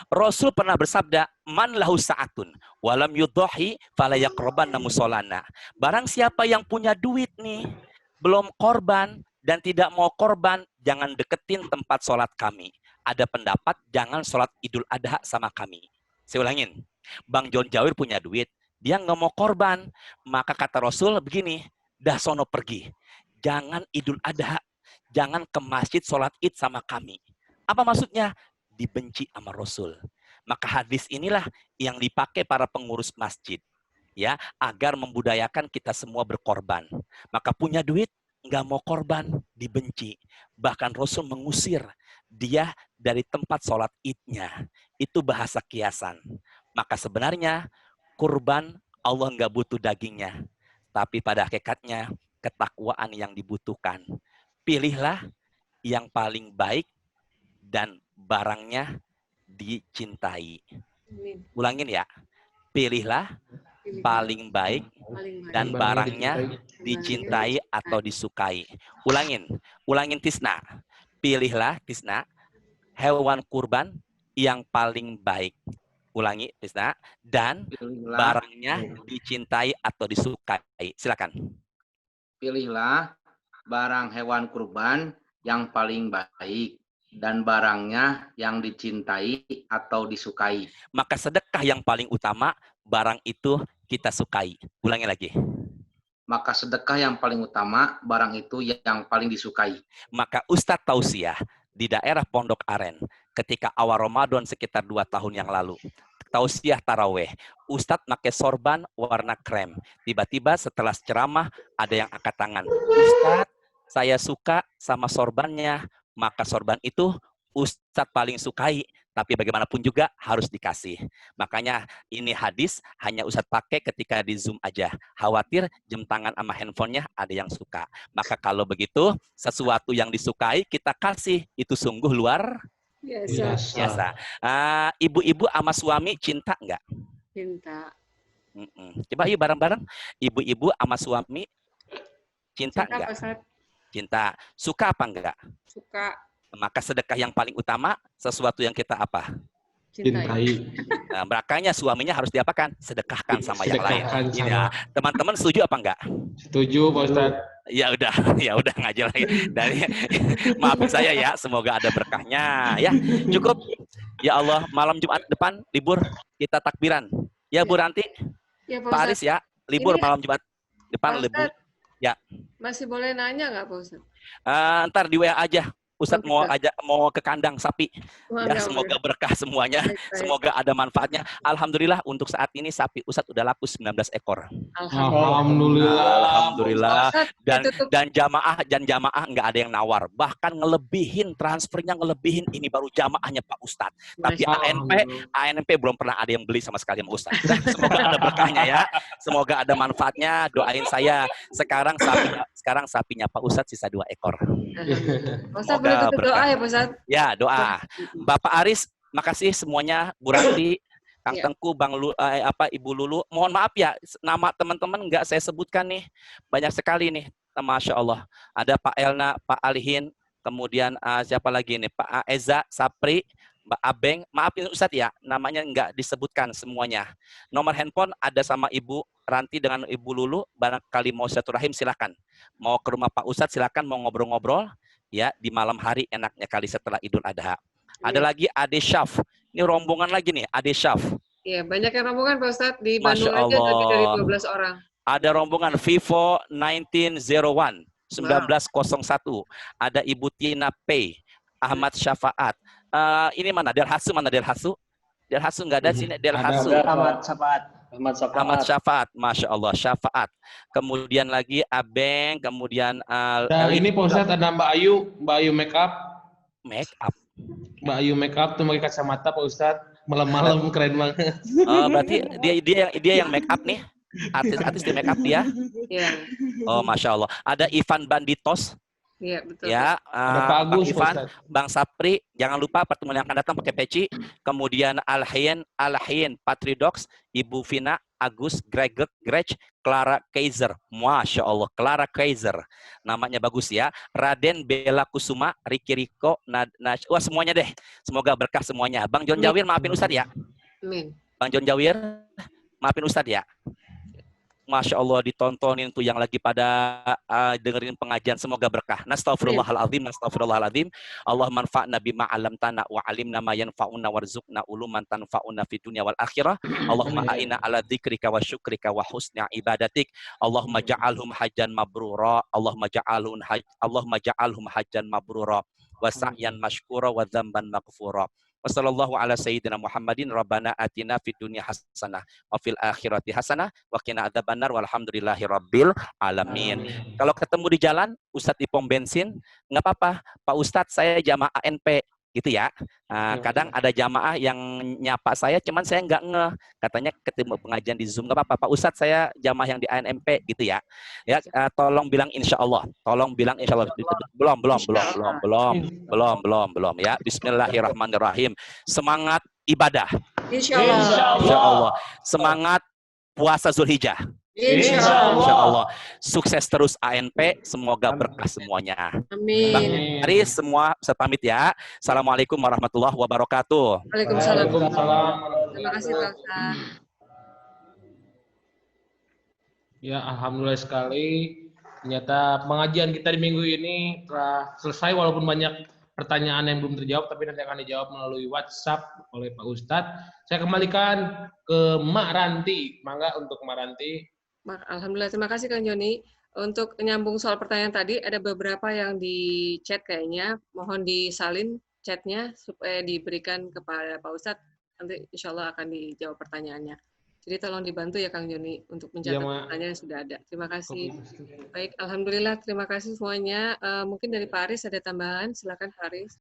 Rasul pernah bersabda, man lahu sa'atun walam yudhahi fala yaqrabanna musallana. Barang siapa yang punya duit nih, belum korban dan tidak mau korban, jangan deketin tempat sholat kami. Ada pendapat jangan sholat Idul Adha sama kami. Saya ulangin, Bang John Jawir punya duit, dia nggak mau korban, maka kata Rasul begini, dah sono pergi. Jangan Idul Adha, jangan ke masjid sholat Id sama kami. Apa maksudnya? Dibenci sama Rasul. Maka hadis inilah yang dipakai para pengurus masjid, ya, agar membudayakan kita semua berkorban. Maka punya duit nggak mau korban, dibenci. Bahkan Rasul mengusir dia dari tempat sholat Idnya. Itu bahasa kiasan. Maka sebenarnya kurban Allah nggak butuh dagingnya, tapi pada hakikatnya ketakwaan yang dibutuhkan. Pilihlah yang paling baik dan barangnya dicintai. Ulangin ya. Pilihlah paling baik dan barangnya dicintai atau disukai. Ulangin Tisna. Pilihlah Tisna hewan kurban yang paling baik. Ulangi Tisna, dan barangnya dicintai atau disukai. Silakan. Pilihlah barang hewan kurban yang paling baik dan barangnya yang dicintai atau disukai. Maka sedekah yang paling utama, barang itu kita sukai. Ulangi lagi. Maka sedekah yang paling utama, barang itu yang paling disukai. Maka Ustadz tausiah di daerah Pondok Aren, ketika awal Ramadan sekitar 2 tahun yang lalu, tausiah taraweh, Ustadz pakai sorban warna krem. Tiba-tiba setelah ceramah, ada yang angkat tangan. Ustadz, saya suka sama sorbannya. Maka sorban itu Ustadz paling sukai, tapi bagaimanapun juga harus dikasih. Makanya ini hadis hanya Ustadz pakai ketika di Zoom aja. Khawatir jam tangan sama handphonenya ada yang suka. Maka kalau begitu, sesuatu yang disukai kita kasih. Itu sungguh luar biasa. Ibu-ibu sama suami cinta nggak? Cinta. Coba yuk bareng-bareng. Ibu-ibu sama suami cinta nggak? Cinta. Suka apa enggak? Suka. Maka sedekah yang paling utama, sesuatu yang kita apa? Cintai. Nah, makanya suaminya harus diapakan? Sedekahkan sama yang lain. Ya, teman-teman setuju apa enggak? Setuju, Pak Ustadz. Ya udah ngajar lagi. Dari maafin saya ya, semoga ada berkahnya ya. Cukup. Ya Allah, malam Jumat depan libur kita takbiran. Ya Bu Ranti. Ya, Pak Aris ya, libur ini malam Jumat depan libur. Ya. Masih boleh nanya nggak Pak Ustadz? Ntar di WA aja. Ustadz mau ke kandang sapi. Ya, semoga berkah semuanya. Semoga ada manfaatnya. Alhamdulillah untuk saat ini sapi Ustadz udah laku 19 ekor. Alhamdulillah. Dan jamaah nggak ada yang nawar. Bahkan ngelebihin transfernya, ngelebihin ini baru jamaahnya Pak Ustadz. Tapi ANP belum pernah ada yang beli sama sekali sama Ustadz. Semoga ada berkahnya ya. Semoga ada manfaatnya. Doain saya. Sekarang sapinya Pak Ustadz sisa 2 ekor. Ustadz boleh tutup doa ya Pak Ustadz? Ya, doa. Bapak Aris, makasih semuanya, Bu Ranti, Kang Tengku, Ibu Lulu. Mohon maaf ya, nama teman-teman nggak saya sebutkan nih. Banyak sekali nih, Masya Allah. Ada Pak Elna, Pak Alihin, kemudian siapa lagi nih, Pak Eza, Sapri, Mbak Abeng. Maaf ini Ustadz ya, namanya nggak disebutkan semuanya. Nomor handphone ada sama Ibu Ranti dengan Ibu Lulu, barangkali mau silaturahim silakan. Mau ke rumah Pak Ustadz silakan, mau ngobrol-ngobrol. Ya, di malam hari enaknya kali setelah Idul Adha. Ada lagi Ade Syaf. Ini rombongan lagi nih, Ade Syaf. Iya, banyak yang rombongan Pak Ustadz. Di Bandung aja lebih dari 12 orang. Ada rombongan Vivo 1901. Ada Ibu Tina P. Ahmad Syafaat. Ini mana? Delhasu mana Delhasu? Delhasu nggak ada sini. Delhasu. Ahmad Syafaat. Ahmad Syafaat, Masya Allah, Syafaat. Kemudian lagi Abeng, kemudian Dan ini Pak Ustadz ada Mbak Ayu make up. Make up. Mbak Ayu make up tuh pakai kacamata Pak Ustadz. Malam-malam keren banget. Berarti dia yang make up nih. Artis di make up dia. Iya. Oh, Masya Allah. Ada Ivan Banditos. Iya, betul. Ya, Ada Pak Agus, Bang Ivan, Ustaz. Bang Sapri, jangan lupa pertemuan yang akan datang pakai peci. Kemudian Alhain, Patridox, Ibu Vina, Agus, Greg, Clara Kaiser. Masya Allah, Clara Kaiser. Namanya bagus ya. Raden Bella Kusuma, Riki Riko, wah semuanya deh. Semoga berkah semuanya. Bang John Jawir, maafin Ustadz ya. Amin. Bang John Jawir, maafin Ustadz ya. Masya Allah ditontonin tuh yang lagi pada dengerin pengajian, semoga berkah. Nastaghfirullahaladzim, nastaghfirullahaladzim. Allah manfa'na bima 'allamtana wa 'alimna ma yanfa'una warzuqna uluman tanfa'una fid dunya wal akhirah. Allahumma a'inna 'ala dzikrika wa syukrika wa husni ibadatik. Allahumma ja'alhum hajjan mabrura. Allahumma ja'alhum hajjan mabrura wa sa'yan mashkura wa dzamban maghfura. Wassallallahu ala sayyidina Muhammadin rabbana atina fid dunya hasanah wa fil akhirati hasanah wa qina adzabannar walhamdulillahi rabbil alamin. Kalau ketemu di jalan, Ustadz di pom bensin, nggak apa-apa. Pak Ustadz, saya jamaah ANP gitu ya. Kadang ada jamaah yang nyapa saya, cuman saya nggak ngeh. Katanya ketemu pengajian di Zoom, nggak apa-apa. Pak Ustadz, saya jamaah yang di ANP gitu ya. Ya, tolong bilang insya Allah. Tolong bilang insya Allah. Belum ya. Bismillahirrahmanirrahim. Semangat ibadah. Insya Allah. Insya Allah. Semangat puasa Zulhijjah. Insya Allah. Sukses terus ANP, semoga berkah semuanya. Amin. Bang Aris, semua saya pamit ya. Assalamualaikum warahmatullahi wabarakatuh. Waalaikumsalam. Terima kasih Pak Ustaz. Ya, alhamdulillah sekali. Ternyata pengajian kita di minggu ini telah selesai walaupun banyak pertanyaan yang belum terjawab, tapi nanti akan dijawab melalui WhatsApp oleh Pak Ustadz. Saya kembalikan ke Mak Ranti. Mangga untuk Mak Ranti. Alhamdulillah, terima kasih Kang Joni. Untuk nyambung soal pertanyaan tadi, ada beberapa yang di chat kayaknya. Mohon disalin chatnya supaya diberikan kepada Pak Ustadz. Nanti insya Allah akan dijawab pertanyaannya. Jadi tolong dibantu ya Kang Joni untuk mencatat pertanyaan yang sudah ada. Terima kasih. Baik, alhamdulillah terima kasih semuanya. Mungkin dari Pak Aris ada tambahan, silakan Pak Aris.